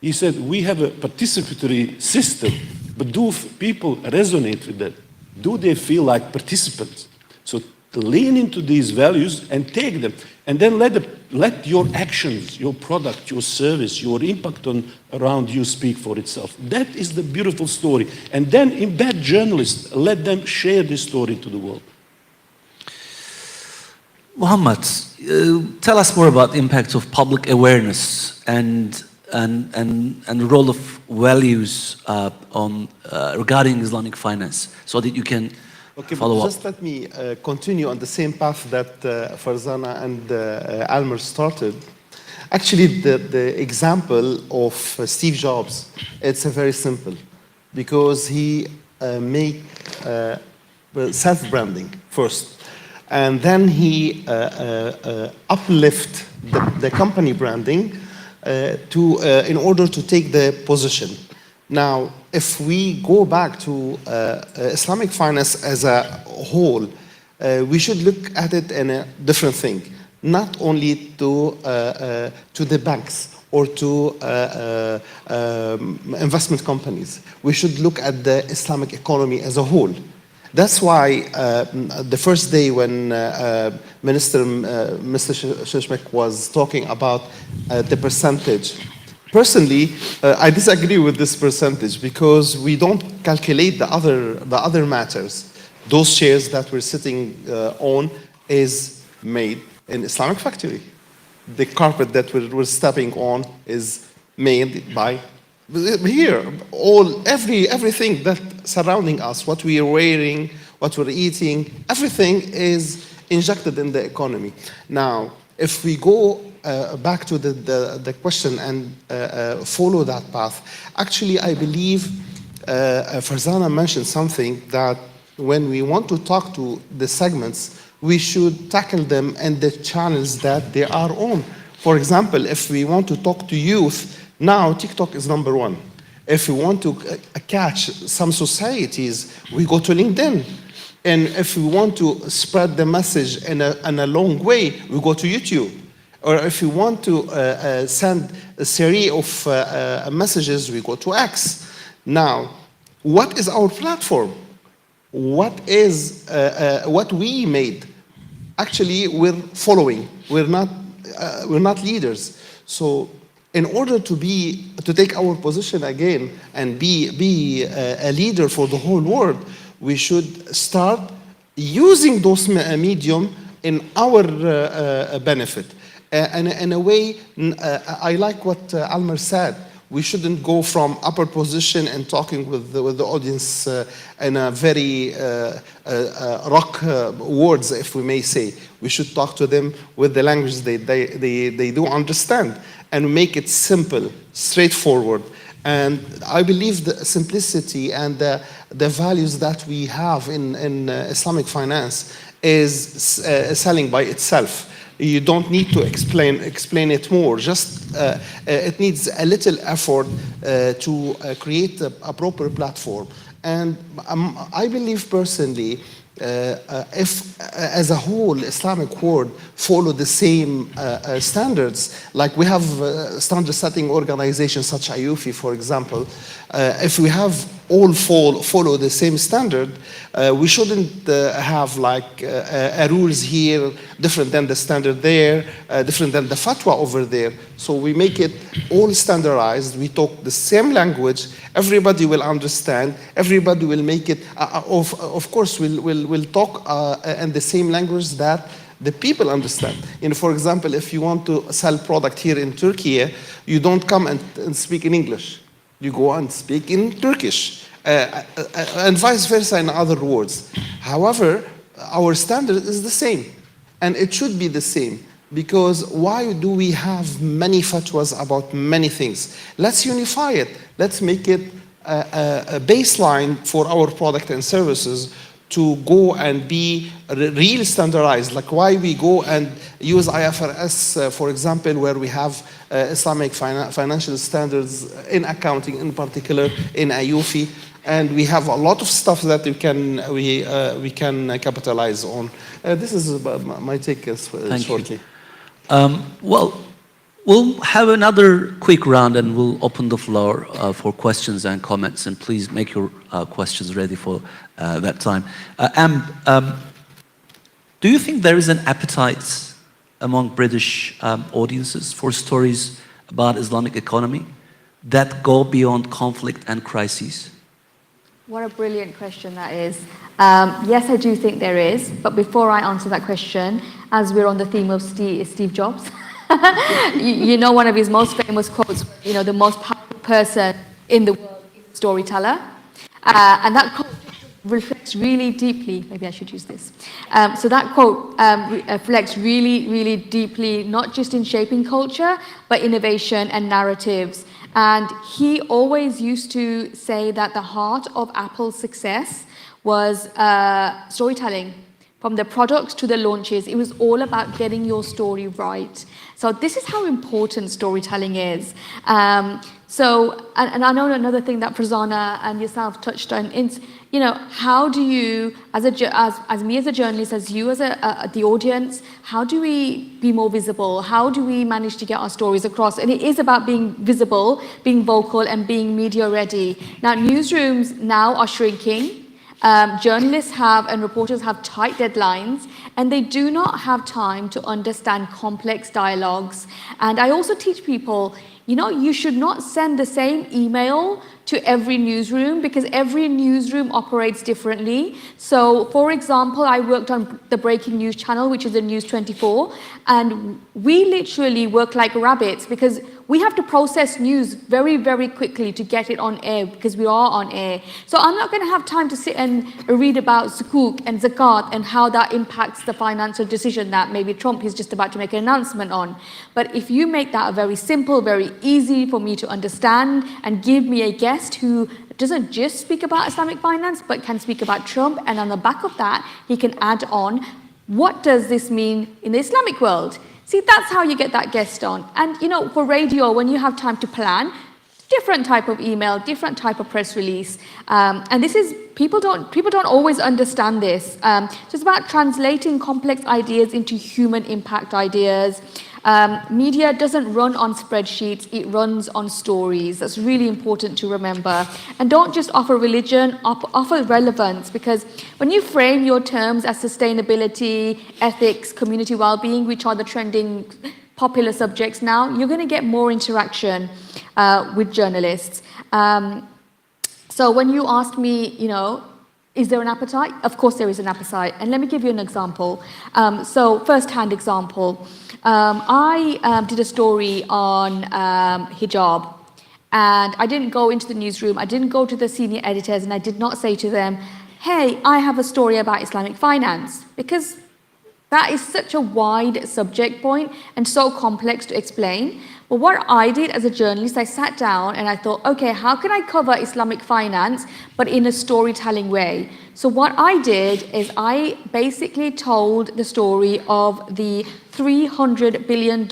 He said, we have a participatory system, but do people resonate with that? Do they feel like participants? So lean into these values and take them. And then let your actions, your product, your service, your impact around you speak for itself. That is the beautiful story. And then embed journalists, let them share this story to the world. Muhammad, tell us more about the impact of public awareness and the role of values regarding Islamic finance, so that you can follow up. Just let me continue on the same path that Farzana and Almer started. Actually, the example of Steve Jobs, it's very simple, because he made self-branding first. And then he uplift the company branding in order to take the position. Now, if we go back to Islamic finance as a whole, we should look at it in a different thing, not only to the banks or to investment companies. We should look at the Islamic economy as a whole. That's why the first day when Mr. Shishmak was talking about the percentage, personally, I disagree with this percentage, because we don't calculate the other matters. Those shares that we're sitting on is made in Islamic factory. The carpet that we're stepping on is made by here. Everything that surrounding us, what we are wearing, what we're eating, everything is injected in the economy. Now, if we go back to the question and follow that path, actually, I believe Farzana mentioned something, that when we want to talk to the segments, we should tackle them in the channels that they are on. For example, if we want to talk to youth, now TikTok is number one. If we want to catch some societies, we go to LinkedIn. And if we want to spread the message in a long way, we go to YouTube. Or if we want to send a series of messages, we go to X. Now, what is our platform? What we made? Actually, we're following. We're not leaders. So, in order to take our position again and be a leader for the whole world, we should start using those medium in our benefit. And in a way, I like what Almer said. We shouldn't go from upper position and talking with the audience in a very rock words, if we may say. We should talk to them with the language they do understand, and make it simple, straightforward. And I believe the simplicity and the values that we have in Islamic finance is selling by itself. You don't need to explain it more. Just it needs a little effort to create a proper platform. And I believe personally if as a whole Islamic world follow the same standards, like we have standard setting organizations such as ICYF, for example, if we have all follow the same standard, we shouldn't have like rules here different than the standard there, different than the fatwa over there. So we make it all standardized. We talk the same language. Everybody will understand. Everybody will make it. Of course, we'll talk in the same language that the people understand. You know, for example, if you want to sell product here in Turkey, you don't come and speak in English. You go and speak in Turkish, and vice versa in other words. However, our standard is the same, and it should be the same, because why do we have many fatwas about many things? Let's unify it. Let's make it a baseline for our product and services to go and be real standardized, like why we go and use IFRS, for example, where we have Islamic financial standards in accounting, in particular in ICYF, and we have a lot of stuff that we can capitalize on. This is my take shortly. Well, we'll have another quick round and we'll open the floor for questions and comments, and please make your questions ready for that time. Do you think there is an appetite among British audiences for stories about Islamic economy that go beyond conflict and crises? What a brilliant question that is. Yes, I do think there is, but before I answer that question, as we're on the theme of Steve Jobs, you know one of his most famous quotes, you know, the most powerful person in the world is a storyteller. And that quote reflects really deeply, maybe I should use this. So that quote reflects really, really deeply, not just in shaping culture, but innovation and narratives. And he always used to say that the heart of Apple's success was storytelling. From the products to the launches, it was all about getting your story right. So this is how important storytelling is. And I know another thing that Farzana and yourself touched on is, you know, how do you, as me as a journalist, as you as the audience, how do we be more visible? How do we manage to get our stories across? And it is about being visible, being vocal, and being media ready. Now, newsrooms now are shrinking. Journalists and reporters have tight deadlines, and they do not have time to understand complex dialogues. And I also teach people, you know, you should not send the same email to every newsroom, because every newsroom operates differently. So, for example, I worked on the breaking news channel, which is the News 24, and we literally work like rabbits, because we have to process news very, very quickly to get it on air, because we are on air. So I'm not going to have time to sit and read about sukuk and zakat and how that impacts the financial decision that maybe Trump is just about to make an announcement on. But if you make that very simple, very easy for me to understand, and give me a guest who doesn't just speak about Islamic finance, but can speak about Trump, and on the back of that, he can add on, what does this mean in the Islamic world? See, that's how you get that guest on. And, you know, for radio, when you have time to plan, different type of email, different type of press release. And this is, people don't always understand this. So it's about translating complex ideas into human impact ideas. Media doesn't run on spreadsheets, it runs on stories. That's really important to remember. And don't just offer religion, offer relevance, because when you frame your terms as sustainability, ethics, community well-being, which are the trending popular subjects now, you're going to get more interaction with journalists. So when you ask me, you know, is there an appetite? Of course there is an appetite. And let me give you an example. So first-hand example. I did a story on hijab, and I didn't go into the newsroom, I didn't go to the senior editors, and I did not say to them, hey, I have a story about Islamic finance, because that is such a wide subject point and so complex to explain. But what I did as a journalist, I sat down and I thought, okay, how can I cover Islamic finance, but in a storytelling way? So what I did is I basically told the story of the $300 billion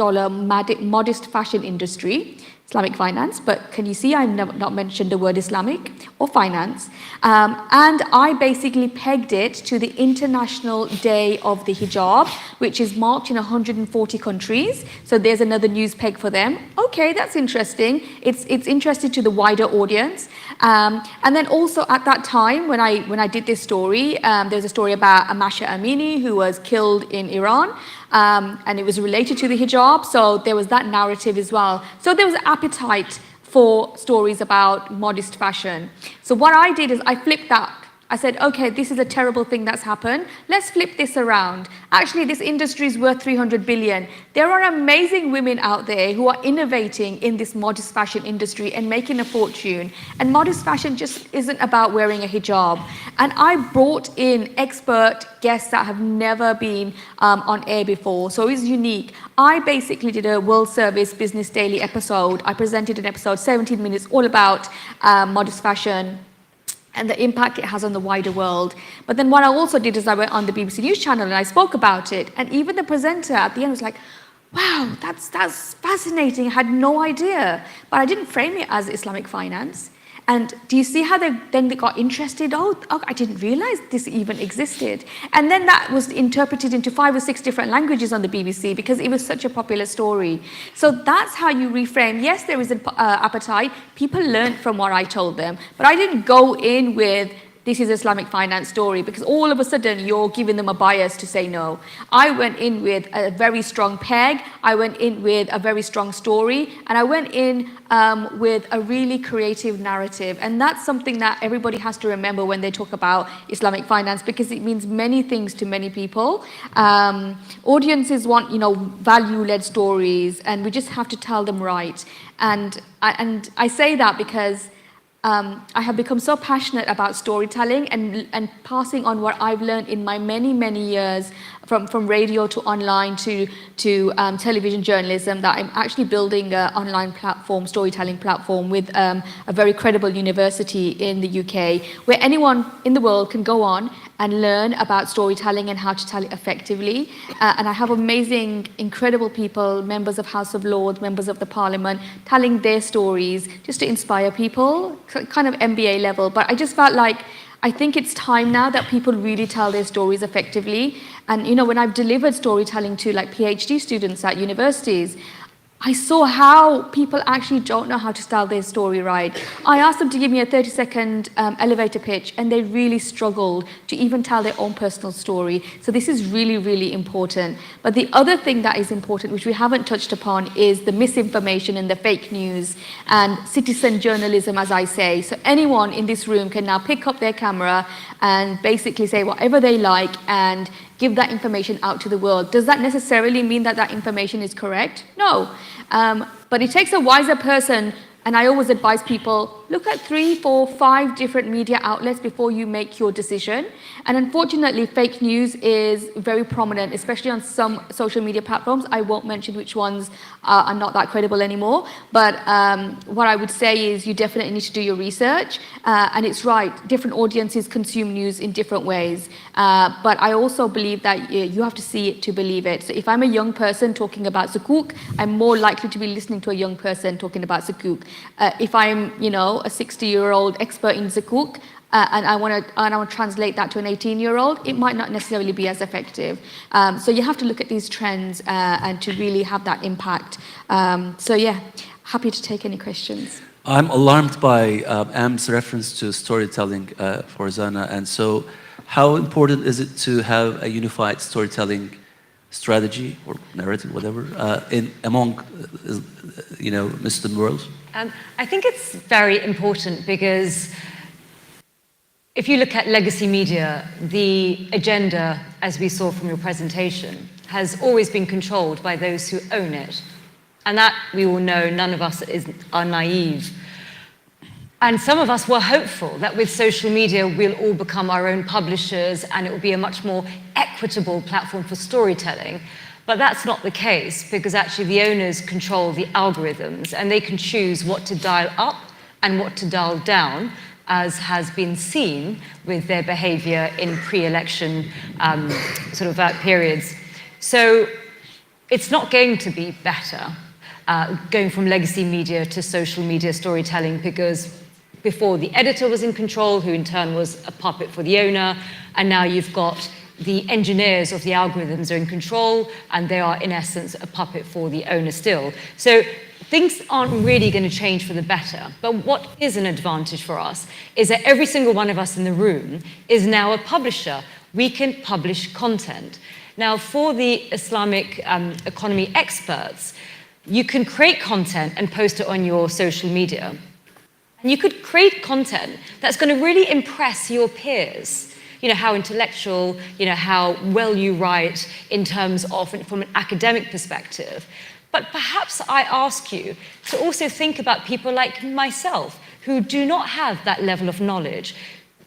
modest fashion industry. Islamic finance, but can you see I've not mentioned the word Islamic or finance? And I basically pegged it to the International Day of the Hijab, which is marked in 140 countries. So there's another news peg for them. Okay, that's interesting. It's interesting to the wider audience. And then also at that time, when I did this story, there's a story about Masha Amini, who was killed in Iran. And it was related to the hijab, so there was that narrative as well. So there was appetite for stories about modest fashion. So what I did is I flipped that. I said, okay, this is a terrible thing that's happened. Let's flip this around. Actually, this industry is worth 300 billion. There are amazing women out there who are innovating in this modest fashion industry and making a fortune. And modest fashion just isn't about wearing a hijab. And I brought in expert guests that have never been on air before. So it's unique. I basically did a World Service Business Daily episode. I presented an episode, 17 minutes, all about modest fashion and the impact it has on the wider world. But then what I also did is I went on the BBC News channel and I spoke about it. And even the presenter at the end was like, wow, that's fascinating. I had no idea. But I didn't frame it as Islamic finance. And do you see how they got interested? Oh, I didn't realize this even existed. And then that was interpreted into 5 or 6 different languages on the BBC because it was such a popular story. So that's how you reframe. Yes, there is an appetite. People learned from what I told them. But I didn't go in with, this is Islamic finance story, because all of a sudden you're giving them a bias to say no. I went in with a very strong peg, I went in with a very strong story, and I went in with a really creative narrative. And that's something that everybody has to remember when they talk about Islamic finance, because it means many things to many people. Audiences want, value-led stories, and we just have to tell them right. And I say that because I have become so passionate about storytelling and passing on what I've learned in my many, many years from radio to online to television journalism, that I'm actually building an online platform, storytelling platform with a very credible university in the UK, where anyone in the world can go on and learn about storytelling and how to tell it effectively. And I have amazing, incredible people, members of House of Lords, members of the Parliament, telling their stories just to inspire people, kind of MBA level. But I just felt like, I think it's time now that people really tell their stories effectively. And when I've delivered storytelling to like PhD students at universities, I saw how people actually don't know how to tell their story right. I asked them to give me a 30-second elevator pitch, and they really struggled to even tell their own personal story. So this is really, really important. But the other thing that is important, which we haven't touched upon, is the misinformation and the fake news and citizen journalism, as I say. So anyone in this room can now pick up their camera and basically say whatever they like and give that information out to the world. Does that necessarily mean that that information is correct? No. But it takes a wiser person, and I always advise people, look at 3, 4, 5 different media outlets before you make your decision. And unfortunately, fake news is very prominent, especially on some social media platforms. I won't mention which ones are not that credible anymore. But what I would say is you definitely need to do your research. And it's right, different audiences consume news in different ways. But I also believe that you have to see it to believe it. So if I'm a young person talking about sukuk, I'm more likely to be listening to a young person talking about sukuk. If I'm, a 60-year-old expert in zakuk, and I want to translate that to an 18-year-old, it might not necessarily be as effective. So you have to look at these trends and to really have that impact. So yeah, happy to take any questions. I'm alarmed by Am's reference to storytelling, Farzana, and so how important is it to have a unified storytelling strategy or narrative, whatever, among Muslim world? I think it's very important because if you look at legacy media, the agenda, as we saw from your presentation, has always been controlled by those who own it. And that we all know, none of us are naive. And some of us were hopeful that with social media, we'll all become our own publishers and it will be a much more equitable platform for storytelling. But that's not the case, because actually the owners control the algorithms and they can choose what to dial up and what to dial down, as has been seen with their behavior in pre-election periods. So it's not going to be better. going from legacy media to social media storytelling, because before the editor was in control, who in turn was a puppet for the owner, and now you've got the engineers of the algorithms are in control, and they are in essence a puppet for the owner still. So things aren't really going to change for the better. But what is an advantage for us is that every single one of us in the room is now a publisher. We can publish content. Now, for the Islamic economy experts, you can create content and post it on your social media. And you could create content that's going to really impress your peers. You know, how intellectual, you know, how well you write in terms of, from an academic perspective. But perhaps I ask you to also think about people like myself who do not have that level of knowledge,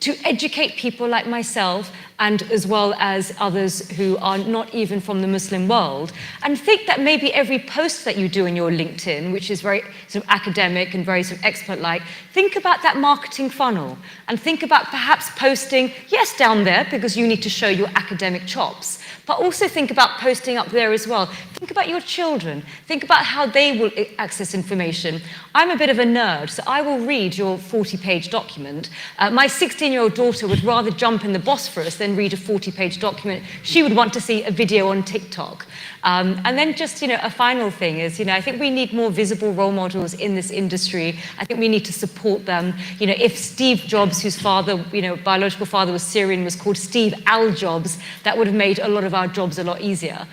to educate people like myself and as well as others who are not even from the Muslim world, and think that maybe every post that you do in your LinkedIn, which is very sort of academic and very sort of expert-like, think about that marketing funnel and think about perhaps posting, yes, down there because you need to show your academic chops, but also think about posting up there as well. Think about your children. Think about how they will access information. I'm a bit of a nerd, so I will read your 40-page document. My 16-year-old daughter would rather jump in the Bosphorus than read a 40-page document. She would want to see a video on TikTok. And then just, you know, a final thing is, you know, I think we need more visible role models in this industry. I think we need to support them. You know, if Steve Jobs, whose father, you know, biological father was Syrian, was called Steve Al Jobs, that would have made a lot of our jobs a lot easier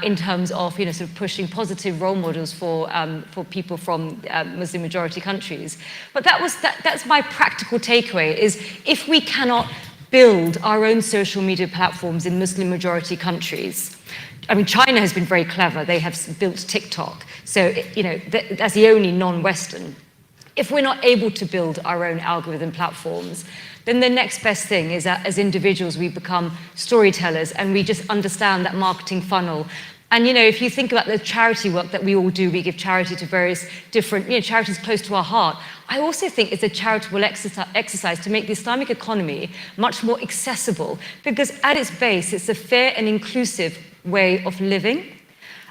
in terms of, you know, sort of pushing positive role models for people from Muslim majority countries. But that's my practical takeaway, is if we cannot build our own social media platforms in Muslim majority countries. I mean, China has been very clever. They have built TikTok. So, you know, that's the only non-Western. If we're not able to build our own algorithm platforms, then the next best thing is that as individuals, we become storytellers and we just understand that marketing funnel. And, you know, if you think about the charity work that we all do, we give charity to various different, you know, charities close to our heart. I also think it's a charitable exercise to make the Islamic economy much more accessible, because at its base, it's a fair and inclusive way of living.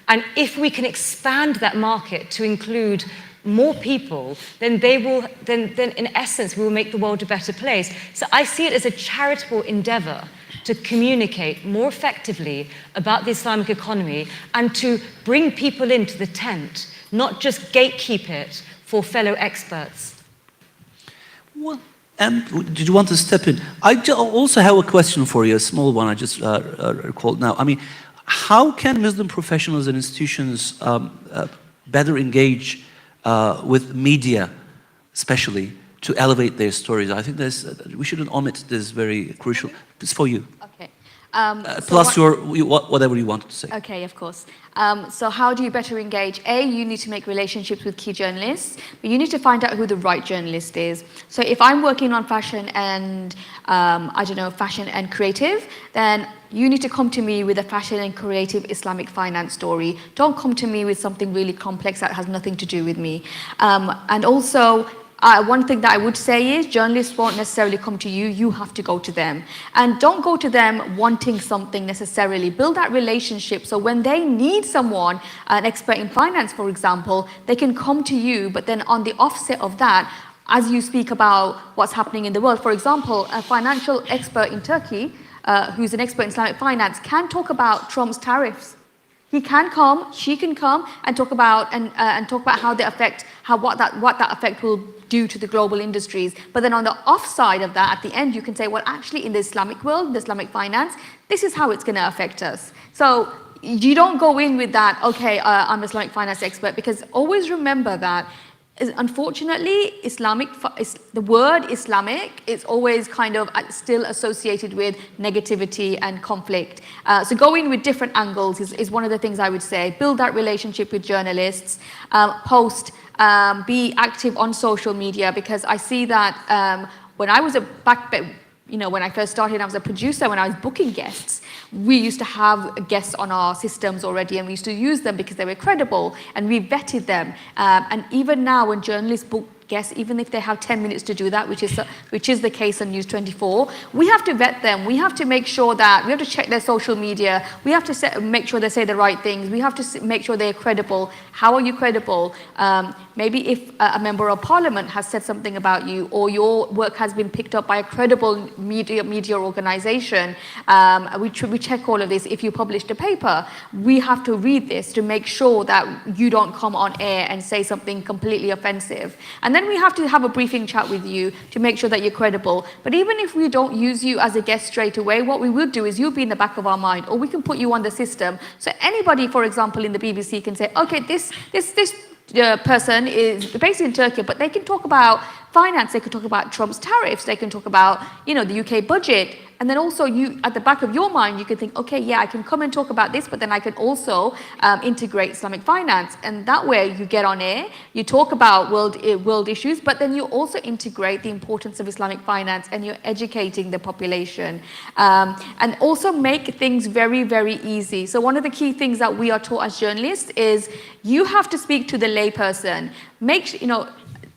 And if we can expand that market to include more people, then in essence, we will make the world a better place. So I see it as a charitable endeavor to communicate more effectively about the Islamic economy and to bring people into the tent, not just gatekeep it for fellow experts. Well, did you want to step in? I also have a question for you, a small one I just recalled now. I mean, how can Muslim professionals and institutions better engage with media, especially, to elevate their stories? I think we shouldn't omit this very crucial. It's for you. Okay. Plus whatever you wanted to say. Okay, of course. So how do you better engage? You need to make relationships with key journalists, but you need to find out who the right journalist is. So if I'm working on fashion and, fashion and creative, then you need to come to me with a fashion and creative Islamic finance story. Don't come to me with something really complex that has nothing to do with me. And also, one thing that I would say is journalists won't necessarily come to you, you have to go to them. And don't go to them wanting something necessarily. Build that relationship so when they need someone, an expert in finance, for example, they can come to you, but then on the offset of that, as you speak about what's happening in the world, for example, a financial expert in Turkey, who's an expert in Islamic finance, can talk about Trump's tariffs. He can come, she can come and talk about how they affect, what that effect will do to the global industries. But then on the offside of that, at the end, you can say, well, actually, in the Islamic world, the Islamic finance, this is how it's going to affect us. So you don't go in with that, okay, I'm an Islamic finance expert, because always remember that, unfortunately, the word Islamic is always kind of still associated with negativity and conflict. So go in with different angles is one of the things I would say. Build that relationship with journalists, post, be active on social media, because I see that when I was when I first started, I was a producer. When I was booking guests, we used to have guests on our systems already, and we used to use them because they were credible, and we vetted them. And even now, when journalists book guests, even if they have 10 minutes to do that, which is the case on News 24. We have to vet them. We have to make sure that we have to check their social media. We have to make sure they say the right things. We have to make sure they're credible. How are you credible? Maybe if a member of parliament has said something about you, or your work has been picked up by a credible media organization, we check all of this. If you published a paper, we have to read this to make sure that you don't come on air and say something completely offensive. And then we have to have a briefing chat with you to make sure that you're credible. But even if we don't use you as a guest straight away, what we will do is you'll be in the back of our mind, or we can put you on the system. So anybody, for example, in the BBC can say, okay, this person is based in Turkey, but they can talk about finance, they can talk about Trump's tariffs, they can talk about, the UK budget. And then also you, at the back of your mind, you can think, okay, yeah, I can come and talk about this, but then I can also integrate Islamic finance. And that way you get on air, you talk about world issues, but then you also integrate the importance of Islamic finance, and you're educating the population. And also make things very, very easy. So one of the key things that we are taught as journalists is you have to speak to the layperson.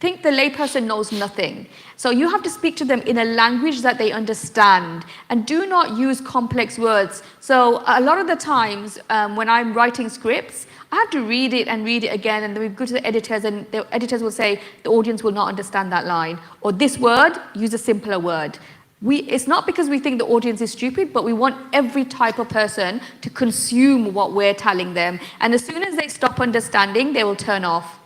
Think the layperson knows nothing. So you have to speak to them in a language that they understand, and do not use complex words. So a lot of the times when I'm writing scripts, I have to read it and read it again, and then we go to the editors, and the editors will say, the audience will not understand that line. Or this word, use a simpler word. It's not because we think the audience is stupid, but we want every type of person to consume what we're telling them. And as soon as they stop understanding, they will turn off.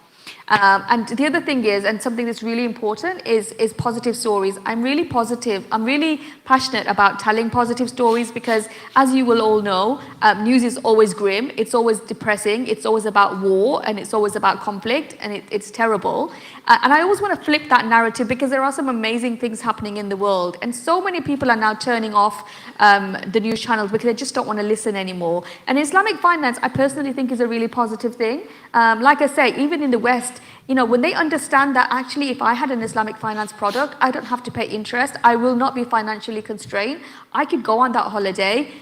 And the other thing is, and something that's really important, is positive stories. I'm really positive. I'm really passionate about telling positive stories, because as you will all know, news is always grim. It's always depressing. It's always about war, and it's always about conflict, and it's terrible. And I always want to flip that narrative, because there are some amazing things happening in the world. And so many people are now turning off the news channels because they just don't want to listen anymore. And Islamic finance, I personally think, is a really positive thing. Like I say, even in the West, when they understand that actually if I had an Islamic finance product, I don't have to pay interest, I will not be financially constrained, I could go on that holiday,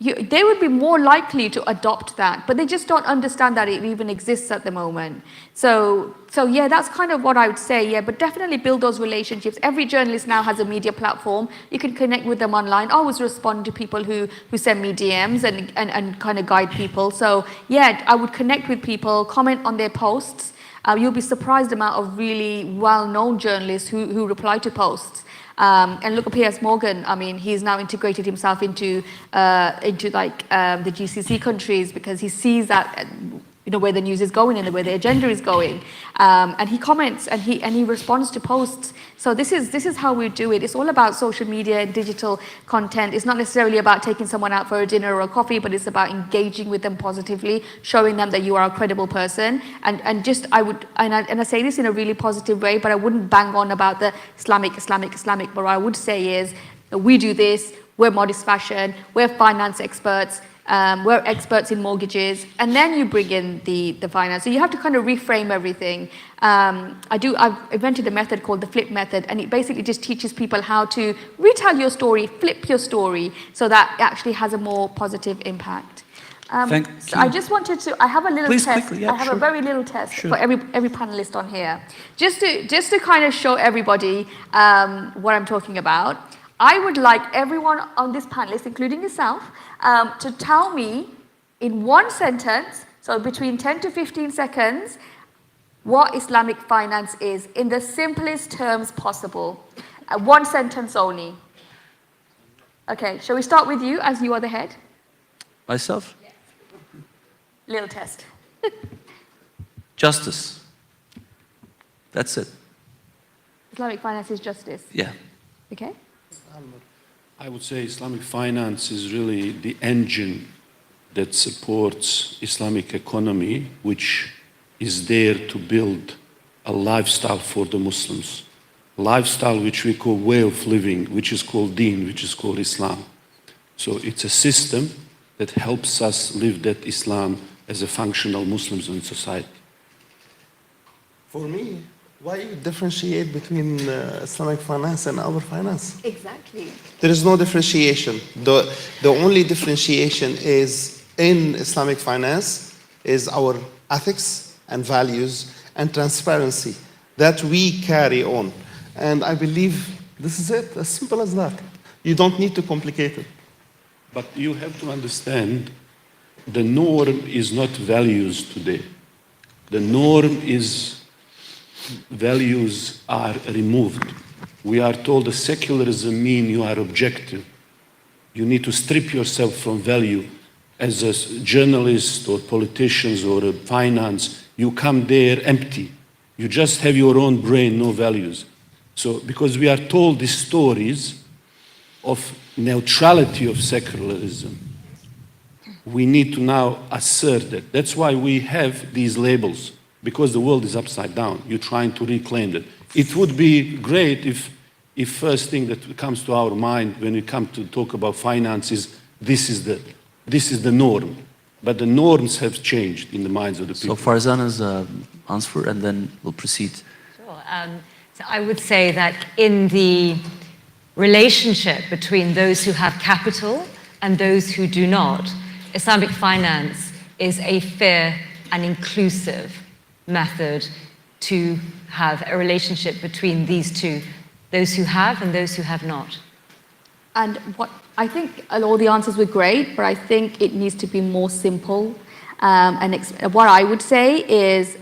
they would be more likely to adopt that, but they just don't understand that it even exists at the moment. So yeah, that's kind of what I would say, yeah, but definitely build those relationships. Every journalist now has a media platform. You can connect with them online. I always respond to people who send me DMs and kind of guide people. So yeah, I would connect with people, comment on their posts. You'll be surprised the amount of really well-known journalists who reply to posts. And look at Piers Morgan. I mean, he's now integrated himself into the GCC countries, because he sees that where the news is going and where the agenda is going, and he comments and he responds to posts. So this is how we do it. It's all about social media and digital content. It's not necessarily about taking someone out for a dinner or a coffee, but it's about engaging with them positively, showing them that you are a credible person. And I say this in a really positive way, but I wouldn't bang on about the Islamic. But what I would say is, we do this. We're modest fashion. We're finance experts. We're experts in mortgages, and then you bring in the finance. So you have to kind of reframe everything. I've invented a method called the flip method, and it basically just teaches people how to retell your story, flip your story, so that it actually has a more positive impact. Thank so you. I just wanted to, I have a little Please, test. quickly, yeah, I have sure. a very little test Sure. for every panelist on here. Just to kind of show everybody what I'm talking about. I would like everyone on this panelist, including yourself, to tell me in one sentence, so between 10 to 15 seconds, what Islamic finance is in the simplest terms possible. One sentence only. Okay, shall we start with you, as you are the head? Myself? Yes. Little test. Justice. That's it. Islamic finance is justice. Yeah. Okay. I would say Islamic finance is really the engine that supports Islamic economy, which is there to build a lifestyle for the Muslims. Lifestyle which we call way of living, which is called deen, which is called Islam. So it's a system that helps us live that Islam as a functional Muslims in society. For me, why you differentiate between Islamic finance and our finance? Exactly. There is no differentiation. The only differentiation is in Islamic finance is our ethics and values and transparency. that we carry on. And I believe this is it, as simple as that. You don't need to complicate it. But you have to understand, the norm is not values today. The norm is values are removed. We are told that secularism means you are objective. You need to strip yourself from value. As a journalist or politicians or a finance, you come there empty. You just have your own brain, no values. So, because we are told these stories of neutrality of secularism, we need to now assert that. That's why we have these labels, because the world is upside down. You're trying to reclaim that. It would be great if first thing that comes to our mind when we come to talk about finances, this is the norm. But the norms have changed in the minds of the people. So Farzana's answer, and then we'll proceed. Sure. So I would say that in the relationship between those who have capital and those who do not, Islamic finance is a fair and inclusive method to have a relationship between these two, those who have and those who have not. And what I think all the answers were great, but I think it needs to be more simple. What I would say is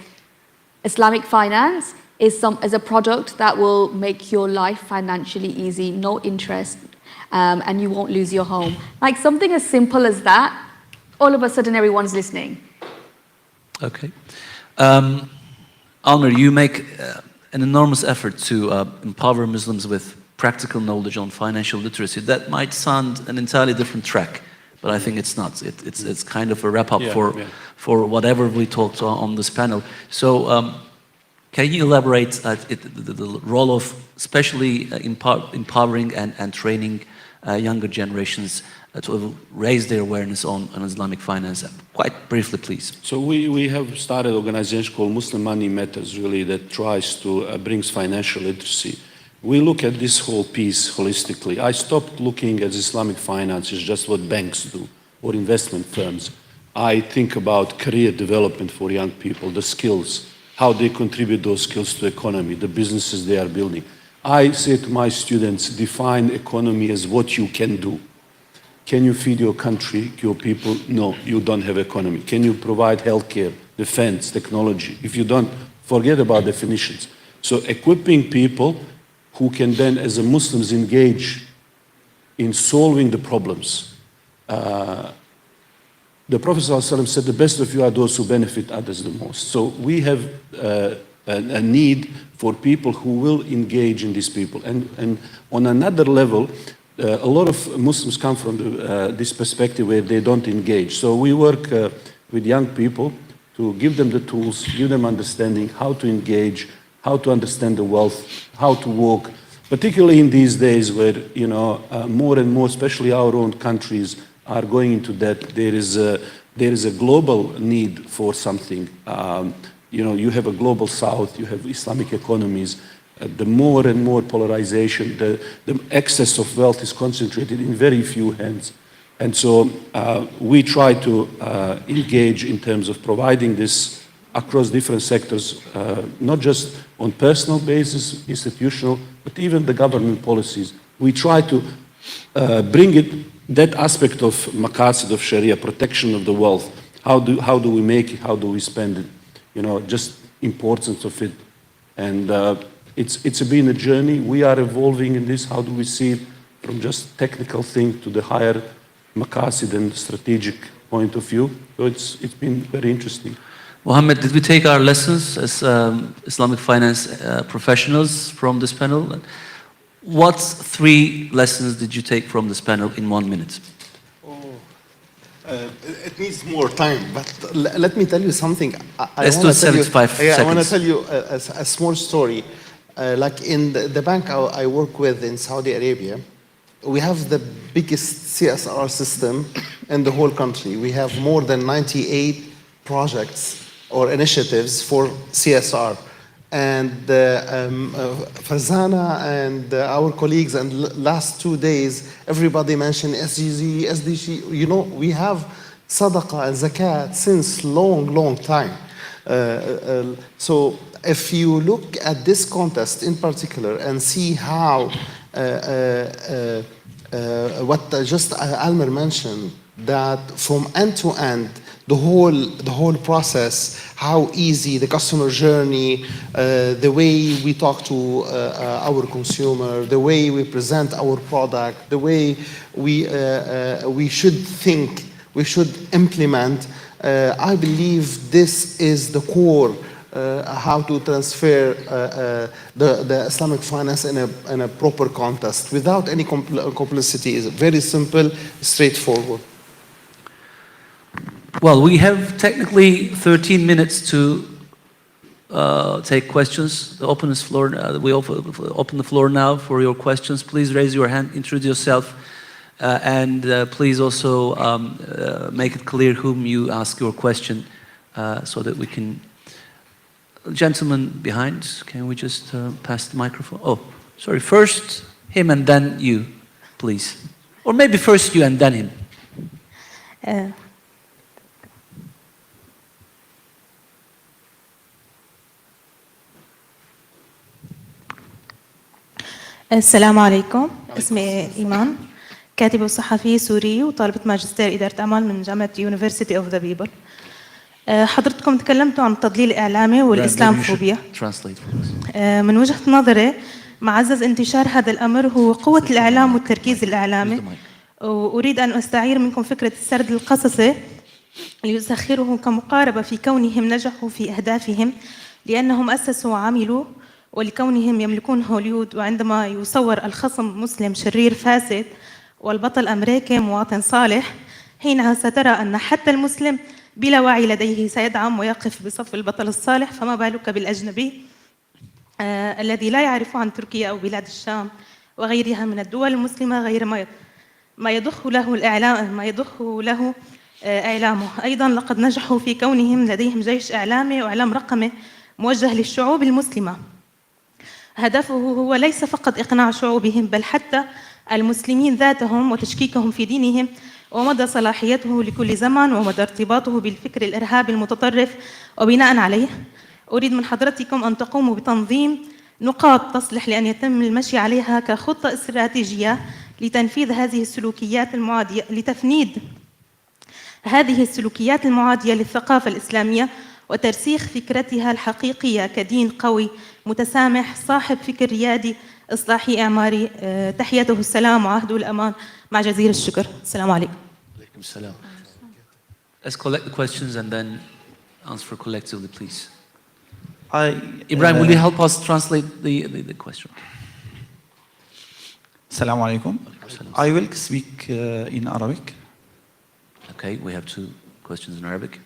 Islamic finance is a product that will make your life financially easy, no interest, and you won't lose your home. Like something as simple as that, all of a sudden everyone's listening. Okay. Almir, you make an enormous effort to empower Muslims with practical knowledge on financial literacy. That might sound an entirely different track, but I think it's not. It's kind of a wrap-up for whatever we talked on this panel. So can you elaborate the role of especially empowering and training younger generations to raise their awareness on Islamic finance? Quite briefly, please. So we have started an organization called Muslim Money Matters, really, that tries to brings financial literacy. We look at this whole piece holistically. I stopped looking at Islamic finance as just what banks do or investment firms. I think about career development for young people, the skills, how they contribute those skills to the economy, the businesses they are building. I say to my students, define economy as what you can do. Can you feed your country, your people? No, you don't have economy. Can you provide healthcare, defense, technology? If you don't, forget about definitions. So equipping people who can then, as a Muslims, engage in solving the problems. The Prophet ﷺ said, the best of you are those who benefit others the most. So we have a need for people who will engage in these people. And on another level, a lot of Muslims come from this perspective where they don't engage. So we work with young people to give them the tools, give them understanding how to engage, how to understand the wealth, how to walk, particularly in these days where, more and more, especially our own countries, are going into debt. There is a global need for something. You have a global South, you have Islamic economies. The more and more polarization, the excess of wealth is concentrated in very few hands. And so we try to engage in terms of providing this across different sectors, not just on personal basis, institutional, but even the government policies. We try to bring that aspect of maqasid of Sharia, protection of the wealth. How do we make it? How do we spend it? Just importance of it. And it's been a journey. We are evolving in this. How do we see it from just technical thing to the higher maqasid and strategic point of view? So it's been very interesting. Mohammed, did we take our lessons as Islamic finance professionals from this panel? What 3 lessons did you take from this panel in 1 minute? It needs more time, but let me tell you something. Let's do 75 seconds. I want to tell you a small story. Like in the bank I work with in Saudi Arabia, we have the biggest CSR system in the whole country. We have more than 98 projects or initiatives for CSR. And Farzana and our colleagues, and last 2 days, everybody mentioned SDG, SDG. We have sadaqah and zakat since long time. So if you look at this contest in particular and see how what just Almer mentioned, that from end to end, the whole process, how easy the customer journey, the way we talk to our consumer, the way we present our product, the way we should think, we should implement. I believe this is the core. How to transfer the Islamic finance in a proper context without any complicity is very simple, straightforward. Well, we have technically 13 minutes to take questions. Open this floor. We open the floor now for your questions. Please raise your hand, introduce yourself, and please also make it clear whom you ask your question, so that we can. Gentleman behind, can we just pass the microphone? Oh, sorry. First him and then you, please. Or maybe first you and then him. السلام عليكم. اسمي إيمان، كاتبة وصحفية سورية وطالبة ماجستير إدارة أعمال من جامعة University of the People. حضرتكم تكلمتوا عن التضليل الإعلامي والإسلامفوبيا. من وجهة نظري معزز انتشار هذا الأمر هو قوة الإعلام والتركيز الإعلامي، وأريد أن أستعير منكم فكرة السرد القصصي ليسخره كمقاربة في كونهم نجحوا في أهدافهم لأنهم أسسوا وعملوا، ولكونهم يملكون هوليود، وعندما يصور الخصم مسلم شرير فاسد والبطل أمريكي مواطن صالح، حينها سترى أن حتى المسلم بلا وعي لديه سيدعم ويقف بصف البطل الصالح، فما بالك بالأجنبي الذي لا يعرف عن تركيا أو بلاد الشام وغيرها من الدول المسلمة غير ما يضخ له الإعلام، إعلامه. أيضا لقد نجحوا في كونهم لديهم جيش إعلامي وإعلام رقمي موجه للشعوب المسلمة. هدفه هو ليس فقط إقناع شعوبهم بل حتى المسلمين ذاتهم وتشكيكهم في دينهم، ومدى صلاحيته لكل زمان ومدى ارتباطه بالفكر الإرهابي المتطرف. وبناء عليه أريد من حضرتكم أن تقوموا بتنظيم نقاط تصلح لأن يتم المشي عليها كخطة استراتيجية لتنفيذ هذه السلوكيات المعادية، لتفنيد هذه السلوكيات المعادية للثقافة الإسلامية وترسيخ فكرتها الحقيقية كدين قوي متسامح صاحب فكر ريادي إصلاحي إعماري. تحياته السلام وعهده الأمان مع جزيل الشكر. السلام عليكم. Alaikum salam. Let's collect the questions and then answer collectively, please. Ibrahim, will you help us translate the question? Assalamu alaikum. I will speak in Arabic. Okay, we have two questions in Arabic.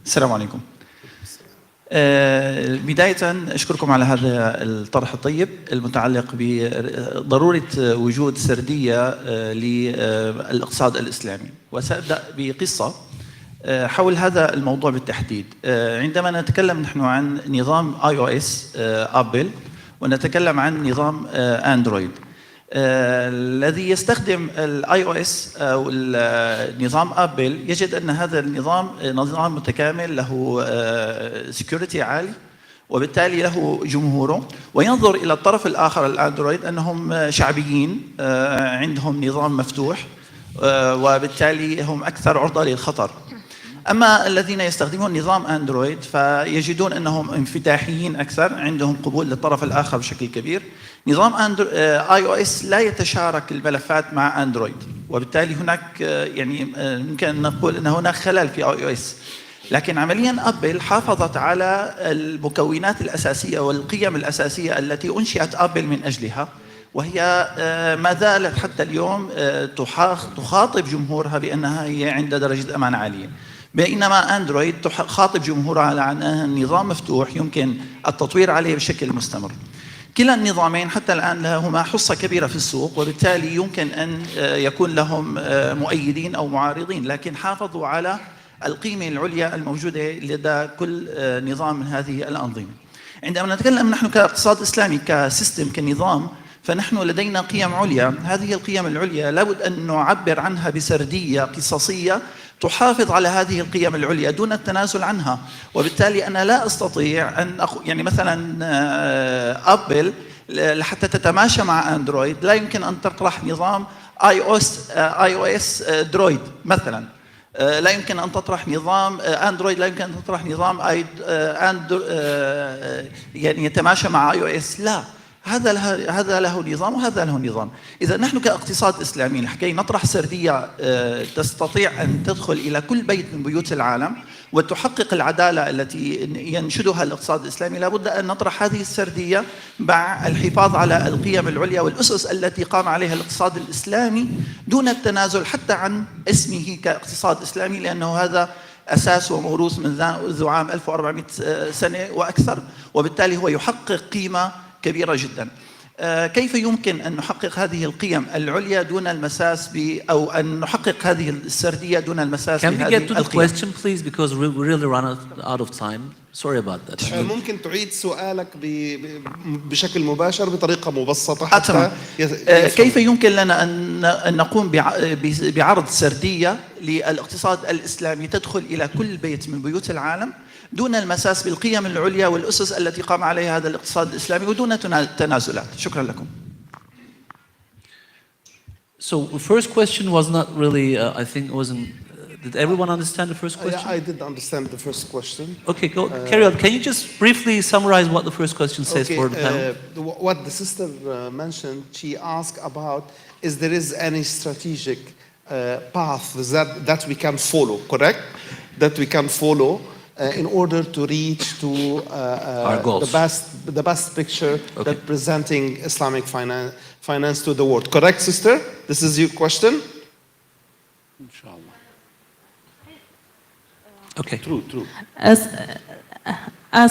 السلام عليكم. بداية أشكركم على هذا الطرح الطيب المتعلق بضرورة وجود سردية للاقتصاد الإسلامي، وسأبدأ بقصة حول هذا الموضوع بالتحديد. عندما نتكلم نحن عن نظام iOS أبل ونتكلم عن نظام أندرويد، الذي يستخدم الاي او اس او نظام ابل يجد ان هذا النظام نظام متكامل له سكيورتي عالي، وبالتالي له جمهوره، وينظر الى الطرف الاخر الاندرويد انهم شعبيين عندهم نظام مفتوح، وبالتالي هم اكثر عرضه للخطر. اما الذين يستخدمون نظام اندرويد فيجدون انهم انفتاحيين اكثر، عندهم قبول للطرف الاخر بشكل كبير. نظام اي او اس لا يتشارك الملفات مع اندرويد، وبالتالي هناك يعني يمكن ان نقول ان هناك خلل في اي او اس. لكن عمليا ابل حافظت على المكونات الاساسيه والقيم الاساسيه التي انشئت ابل من اجلها، وهي ما زالت حتى اليوم تخاطب جمهورها بانها هي عند درجه امان عاليه. بينما اندرويد تخاطب جمهورها على انه نظام مفتوح يمكن التطوير عليه بشكل مستمر. كلا النظامين حتى الان لهما حصه كبيره في السوق، وبالتالي يمكن ان يكون لهم مؤيدين او معارضين، لكن حافظوا على القيمه العليا الموجوده لدى كل نظام من هذه الانظمه. عندما نتكلم نحن كاقتصاد اسلامي كسيستم كنظام، فنحن لدينا قيم عليا، هذه القيم العليا لابد ان نعبر عنها بسرديه قصصيه تحافظ على هذه القيم العليا دون التنازل عنها. وبالتالي أنا لا أستطيع أن يعني مثلا أبل حتى تتماشى مع أندرويد لا يمكن أن تطرح نظام iOS درويد مثلا، لا يمكن أن تطرح نظام أندرويد، لا يمكن أن تطرح نظام يعني يتماشى مع iOS. لا، هذا له نظام وهذا له نظام. إذا نحن كاقتصاد إسلامي لكي نطرح سردية تستطيع أن تدخل إلى كل بيت من بيوت العالم وتحقق العدالة التي ينشدها الاقتصاد الإسلامي، لابد أن نطرح هذه السردية مع الحفاظ على القيم العليا والأسس التي قام عليها الاقتصاد الإسلامي دون التنازل حتى عن اسمه كاقتصاد إسلامي، لأنه هذا أساس وموروث منذ عام 1400 سنة وأكثر، وبالتالي هو يحقق قيمة كبيرة جدا. كيف يمكن أن نحقق هذه القيم العليا دون المساس أو أن نحقق هذه السردية دون المساس بهذه القيم؟ Can we get to the question please, because we really run out of time. Sorry about that. ممكن تعيد سؤالك بشكل مباشر بطريقة مبسطة حتى كيف يمكن لنا أن نقوم بعرض سردية للاقتصاد الإسلامي تدخل إلى كل بيت من بيوت العالم دون المساس بالقيم العليا والأسس التي قام عليها هذا الاقتصاد الإسلامي ودون تنازلات؟ شكرا لكم. So the first question was not really, I think it wasn't, did everyone understand the first question? Yeah, I did understand the first question. Okay, carry on. Can you just briefly summarize what the first question says for the panel? What the sister mentioned, she asked about is there is any strategic path that we can follow, correct? That we can follow in order to reach to our goals. the best picture that presenting Islamic finance to the world. Correct, sister? This is your question? Inshallah. Okay. True.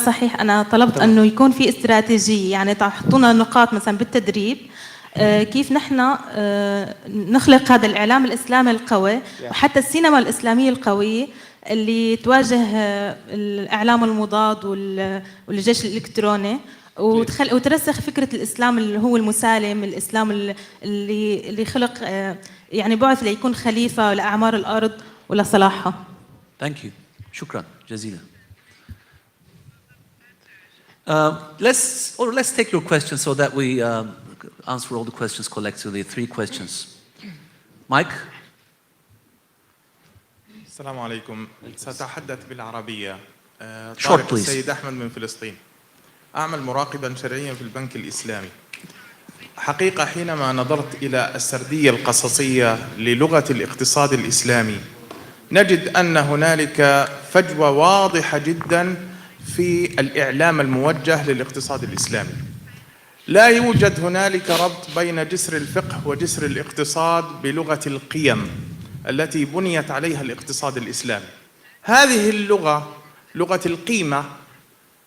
صحيح. أنا طلبت أنه يكون في استراتيجية، يعني تعطونا نقاط مثلا بالتدريب كيف نحن نخلق هذا الإعلام الإسلامي القوي وحتى السينما الإسلامية القوية اللي تواجه الإعلام المضاد والجيش الإلكتروني وترسخ فكرة الإسلام اللي هو المسالم، الإسلام اللي خلق يعني بعث ليكون خليفة لأعمار الأرض ولصلاحها. Thank you. شكرا جزيلا. Let's take your questions so that we answer all the questions collectively. 3 questions. Mike. السلام عليكم. سأتحدث بالعربية. طارق السيد أحمد من فلسطين. أعمل مراقبا شرعيا في البنك الإسلامي. حقيقة حينما نظرت إلى السردية القصصية للغة الاقتصاد الإسلامي نجد أن هنالك فجوة واضحة جدا في الإعلام الموجه للاقتصاد الإسلامي. لا يوجد هنالك ربط بين جسر الفقه وجسر الاقتصاد بلغة القيم التي بنيت عليها الاقتصاد الإسلامي. هذه اللغة، لغة القيمة،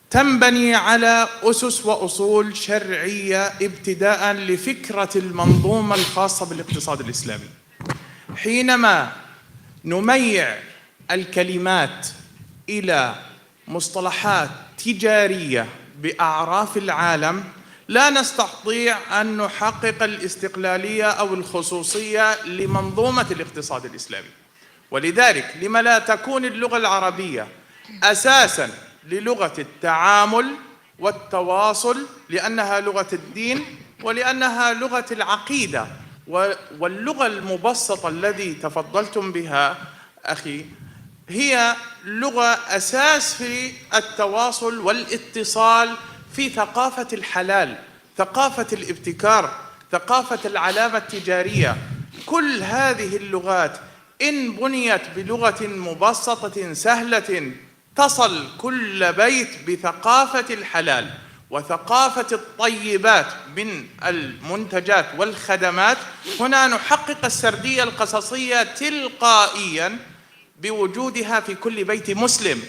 تنبني على أسس وأصول شرعية ابتداء لفكرة المنظومة الخاصة بالاقتصاد الإسلامي. حينما نميع الكلمات إلى مصطلحات تجارية بأعراف العالم لا نستطيع أن نحقق الاستقلالية أو الخصوصية لمنظومة الاقتصاد الإسلامي. ولذلك لما لا تكون اللغة العربية أساساً للغة التعامل والتواصل، لأنها لغة الدين ولأنها لغة العقيدة، واللغة المبسطة الذي تفضلتم بها أخي هي لغة أساس في التواصل والاتصال في ثقافة الحلال، ثقافة الابتكار، ثقافة العلامة التجارية. كل هذه اللغات إن بنيت بلغة مبسطة سهلة تصل كل بيت بثقافة الحلال وثقافة الطيبات من المنتجات والخدمات، هنا نحقق السردية القصصية تلقائياً بوجودها في كل بيت مسلم.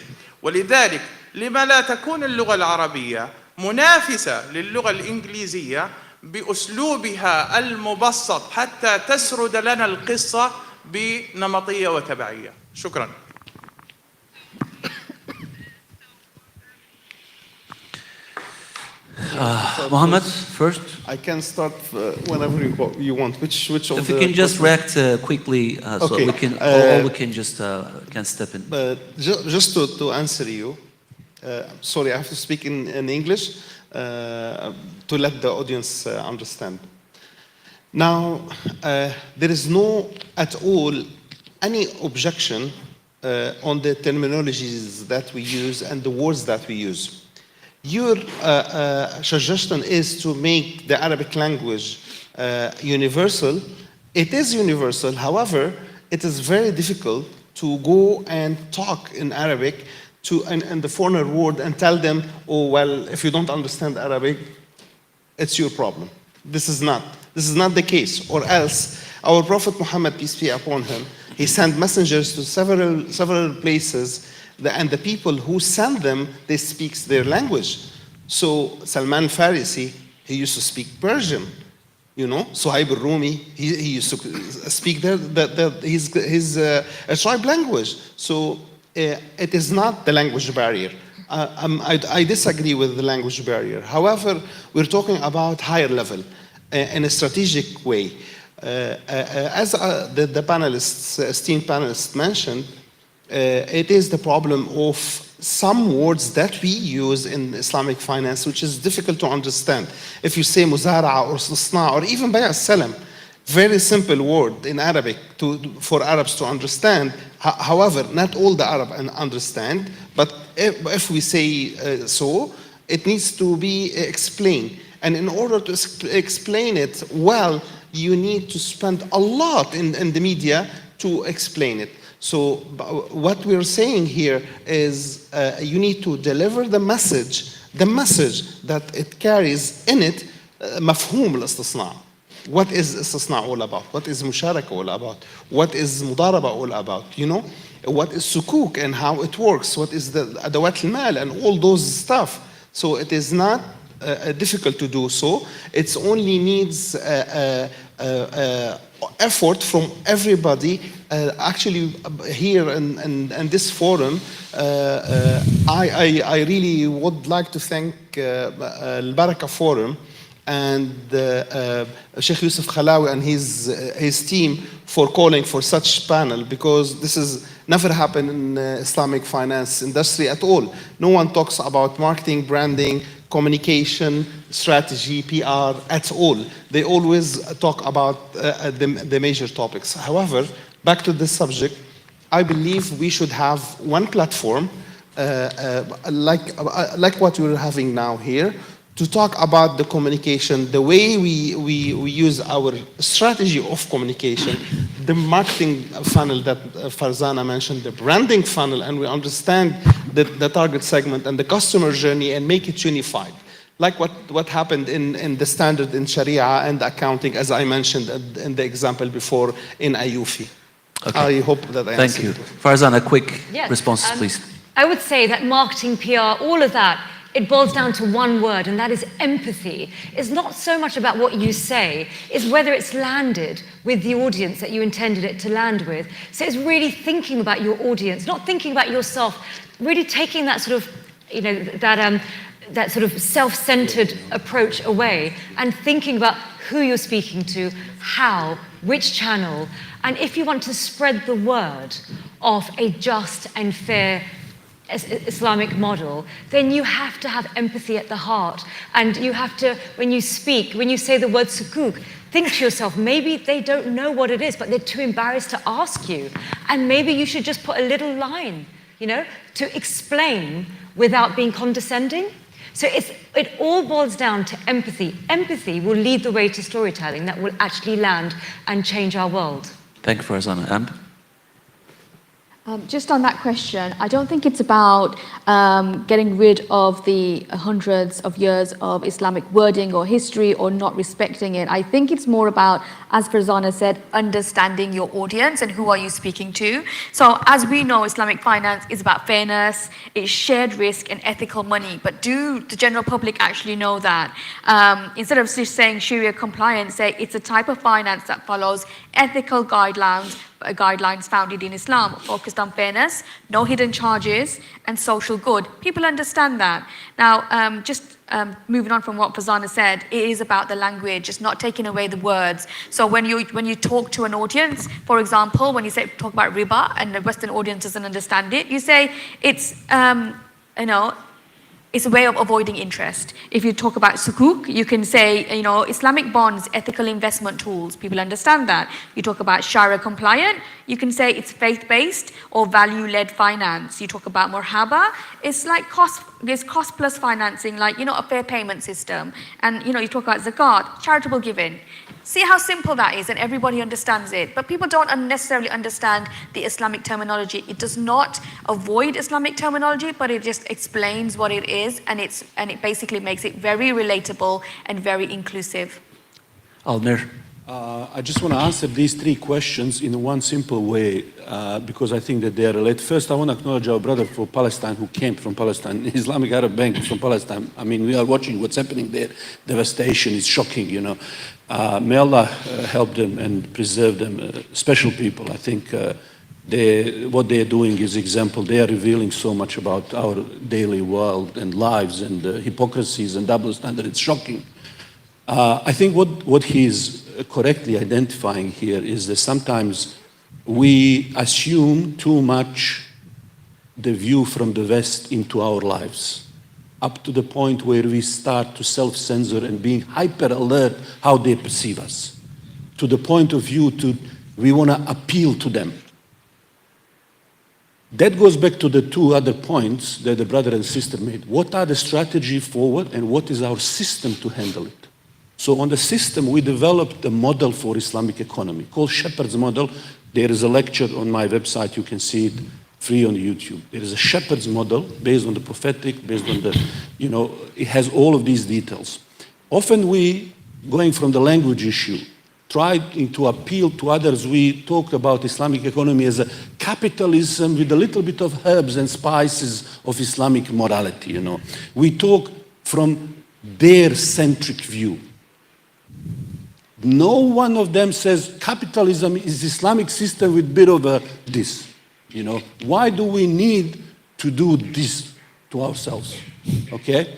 ولذلك لما لا تكون اللغة العربية منافسة للغة الإنجليزية بأسلوبها المبسط حتى تسرد لنا القصة بنمطية وتبعية؟ شكراً. Mohammed, first. I can start whenever you want. Which of If the we can just questions? react quickly, so Okay. we can, or we can just can step in. Just to answer you, sorry, I have to speak in English to let the audience understand. Now, there is no at all any objection on the terminologies that we use and the words that we use. Your suggestion is to make the Arabic language universal. It is universal, however, it is very difficult to go and talk in Arabic to the foreigner world and tell them, oh, well, if you don't understand Arabic, it's your problem. This is not the case. Or else, our Prophet Muhammad, peace be upon him, he sent messengers to several places, and the people who send them, they speak their language. So Salman Farisi, he used to speak Persian, you know. Suhaib al-Rumi, he used to speak his tribe language. So it is not the language barrier. I disagree with the language barrier. However, we're talking about higher level in a strategic way. As the panelists, esteemed panelists mentioned, it is the problem of some words that we use in Islamic finance, which is difficult to understand. If you say muzara'a or istisna or even bay' al-salam, very simple word in Arabic for Arabs to understand. However, not all the Arab understand, but if we say so, it needs to be explained. And in order to explain it well, you need to spend a lot in the media to explain it. So what we're saying here is you need to deliver the message that it carries in it, مفهوم الاستصناع. What is istisna all about? What is musharaka all about? What is mudaraba all about? You know, what is sukuk and how it works? What is the adawat al-mal and all those stuff? So it is not difficult to do so. It only needs effort from everybody. Actually, here in this forum, I really would like to thank AlBaraka Forum and Sheikh Yusuf Khalawi and his team for calling for such panel, because this has never happened in Islamic finance industry at all. No one talks about marketing, branding, communication, strategy, PR at all. They always talk about the major topics. However, back to this subject, I believe we should have one platform like what we're having now here, to talk about the communication, the way we use our strategy of communication, the marketing funnel that Farzana mentioned, the branding funnel, and we understand the target segment and the customer journey and make it unified. Like what happened in the standard in Sharia and accounting, as I mentioned in the example before in ICYF. Okay. I hope that I answered. Thank you. Farzana, a quick response, please. I would say that marketing, PR, all of that, it boils down to one word, and that is empathy. It's not so much about what you say, it's whether it's landed with the audience that you intended it to land with. So it's really thinking about your audience, not thinking about yourself, really taking that sort of, you know, that sort of self-centered approach away and thinking about who you're speaking to, how, which channel. And if you want to spread the word of a just and fair Islamic model, then you have to have empathy at the heart. And you have to, when you speak, when you say the word sukuk, think to yourself, maybe they don't know what it is, but they're too embarrassed to ask you. And maybe you should just put a little line, you know, to explain without being condescending. So it all boils down to empathy. Empathy will lead the way to storytelling that will actually land and change our world. Thank you, Farzana. Amp? Just on that question, I don't think it's about getting rid of the hundreds of years of Islamic wording or history or not respecting it. I think it's more about, as Farzana said, understanding your audience and who are you speaking to. So as we know, Islamic finance is about fairness, it's shared risk and ethical money. But do the general public actually know that? Instead of just saying Sharia compliance, say it's a type of finance that follows ethical guidelines guidelines founded in Islam, focused on fairness, no hidden charges, and social good. People understand that. Now, moving on from what Fazana said, it is about the language, it's not taking away the words. So when you talk to an audience, for example, when you talk about riba and the Western audience doesn't understand it, you say it's, it's a way of avoiding interest. If you talk about sukuk, you can say, Islamic bonds, ethical investment tools. People understand that. You talk about Sharia compliant, you can say it's faith-based or value-led finance. You talk about murhaba, it's like cost plus financing, like, a fair payment system. And, you talk about zakat, charitable giving. See how simple that is, and everybody understands it. But people don't necessarily understand the Islamic terminology. It does not avoid Islamic terminology, but it just explains what it is, and it basically makes it very relatable and very inclusive. Almir. I just want to answer these three questions in one simple way, because I think that they are related. First, I want to acknowledge our brother from Palestine who came from Palestine. Islamic Arab Bank is from Palestine. I mean, we are watching what's happening there. Devastation is shocking, May Allah help them and preserve them. Special people, I think what they are doing is example. They are revealing so much about our daily world and lives and hypocrisies and double standards. It's shocking. I think what he's correctly identifying here is that sometimes we assume too much the view from the West into our lives, up to the point where we start to self-censor and being hyper-alert how they perceive us, to the point of view we want to appeal to them. That goes back to the two other points that the brother and sister made. What are the strategy forward and what is our system to handle it? So on the system, we developed a model for Islamic economy called Shepherd's Model. There is a lecture on my website. You can see it free on YouTube. There is a Shepherd's Model based on the prophetic, based on the, it has all of these details. Often we, going from the language issue, trying to appeal to others, we talked about Islamic economy as a capitalism with a little bit of herbs and spices of Islamic morality, We talk from their centric view. No one of them says capitalism is Islamic system with a bit of this. Why do we need to do this to ourselves? Okay?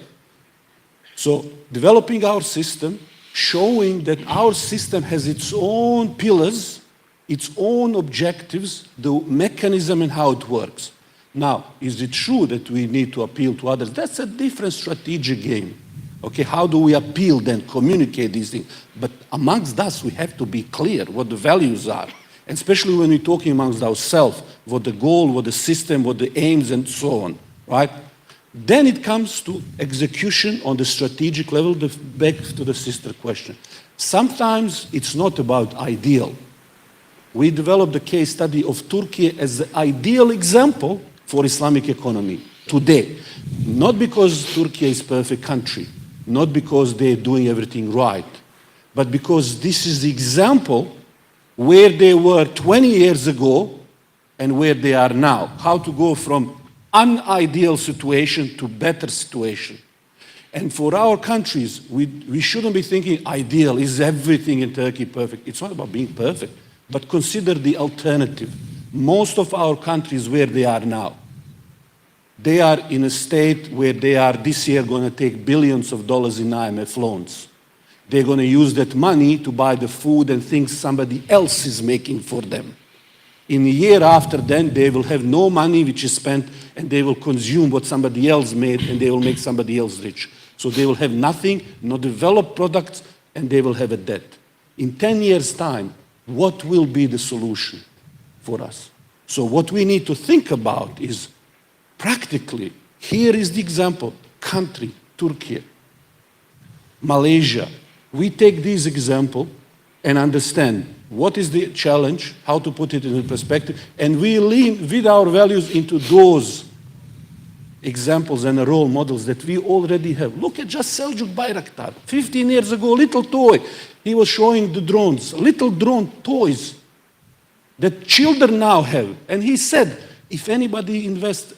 So developing our system, showing that our system has its own pillars, its own objectives, the mechanism and how it works. Now, is it true that we need to appeal to others? That's a different strategic game. Okay, how do we appeal then, communicate these things? But amongst us, we have to be clear what the values are. And especially when we're talking amongst ourselves, what the goal, what the system, what the aims, and so on, right? Then it comes to execution on the strategic level, back to the sister question. Sometimes it's not about ideal. We developed a case study of Turkey as the ideal example for Islamic economy today. Not because Turkey is a perfect country, not because they're doing everything right, but because this is the example where they were 20 years ago and where they are now. How to go from unideal situation to better situation. And for our countries, we shouldn't be thinking ideal, is everything in Turkey perfect? It's not about being perfect, but consider the alternative. Most of our countries where they are now, they are in a state where they are this year going to take billions of dollars in IMF loans. They're going to use that money to buy the food and things somebody else is making for them. In a year after then, they will have no money which is spent, and they will consume what somebody else made, and they will make somebody else rich. So they will have nothing, no developed products, and they will have a debt. In 10 years' time, what will be the solution for us? So what we need to think about is practically, here is the example, country, Turkey, Malaysia. We take this example and understand what is the challenge, how to put it in perspective, and we lean with our values into those examples and role models that we already have. Look at just Seljuk Bayraktar. 15 years ago, little toy. He was showing the drones, little drone toys that children now have. And he said, if anybody invests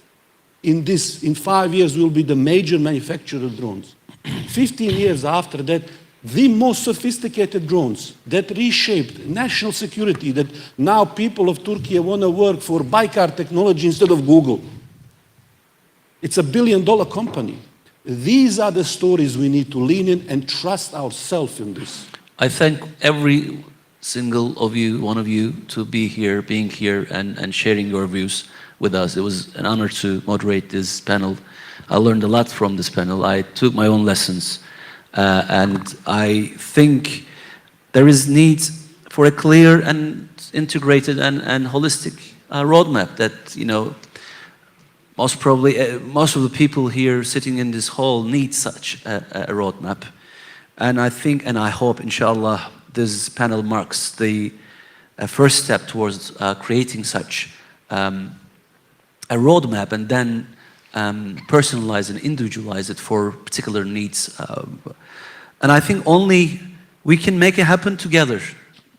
in this, in 5 years, we'll be the major manufacturer of drones. 15 years after that, the most sophisticated drones that reshaped national security, that now people of Turkey want to work for Baykar technology instead of Google. It's $1 billion company. These are the stories we need to lean in and trust ourselves in this. I thank every single of you, one of you, to be here, being here, and sharing your views with us. It was an honor to moderate this panel. I learned a lot from this panel. I took my own lessons. And I think there is need for a clear and integrated and holistic roadmap that, you know, most probably, most of the people here sitting in this hall need such a roadmap. And I think, and I hope, inshallah, this panel marks the first step towards creating such a roadmap and then personalize and individualize it for particular needs. And I think only we can make it happen together,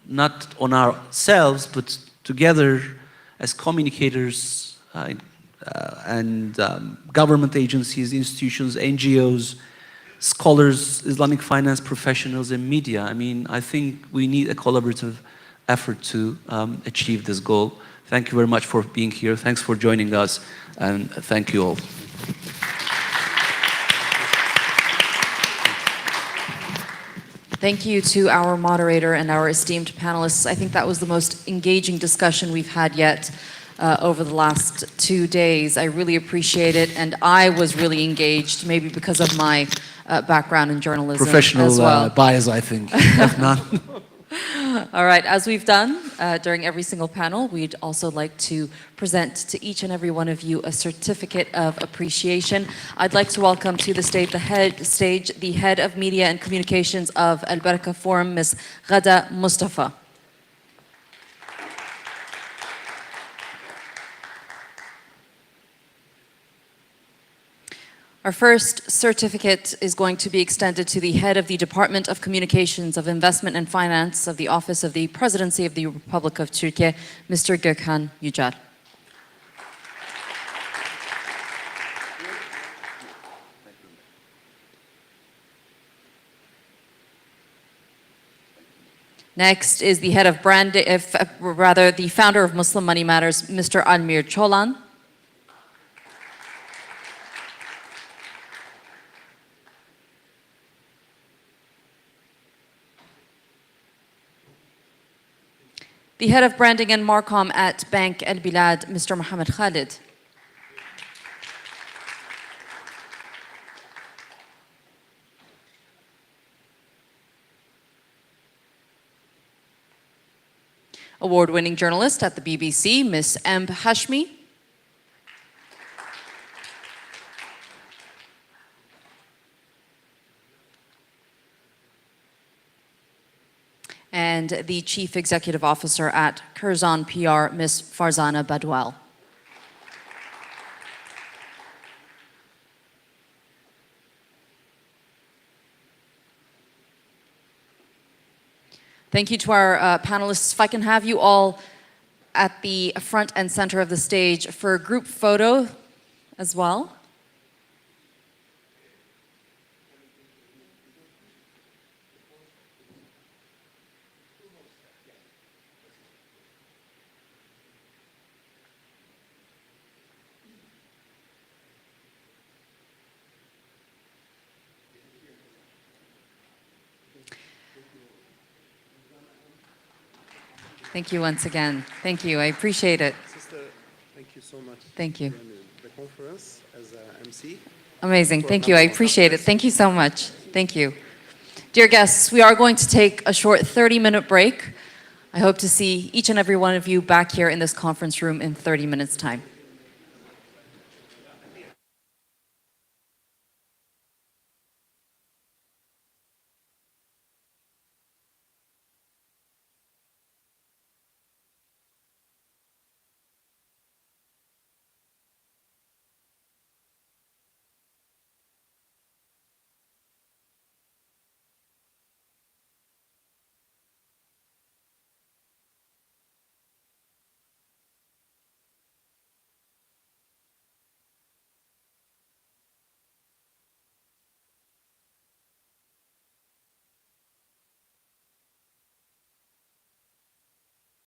not on ourselves, but together as communicators and government agencies, institutions, NGOs, scholars, Islamic finance professionals, and media. I mean, I think we need a collaborative effort to achieve this goal. Thank you very much for being here. Thanks for joining us, and thank you all. Thank you to our moderator and our esteemed panelists. I think that was the most engaging discussion we've had yet over the last 2 days. I really appreciate it, and I was really engaged, maybe because of my background in journalism Professional as well. bias, I think. If not. All right, as we've done during every single panel, we'd also like to present to each and every one of you a certificate of appreciation. I'd like to welcome to the stage the head of media and communications of AlBaraka Forum, Ms. Ghada Mustafa. Our first certificate is going to be extended to the head of the Department of Communications of Investment and Finance of the Office of the Presidency of the Republic of Türkiye, Mr. Gökhan Yücel. Next is the head of brand, the founder of Muslim Money Matters, Mr. Almir Çolan. The head of branding and Marcom at Bank Al Bilad, Mr. Mohammed Khalid. Award-winning journalist at the BBC, Ms. Emb Hashmi. And the Chief Executive Officer at Curzon PR, Ms. Farzana Badwell. Thank you to our panelists. If I can have you all at the front and center of the stage for a group photo as well. Thank you once again. Thank you. I appreciate it. Sister, thank you so much. Thank you. The conference as MC. Amazing. Thank you. I appreciate it. Thank you so much. Thank you. Dear guests, we are going to take a short 30-minute break. I hope to see each and every one of you back here in this conference room in 30 minutes' time.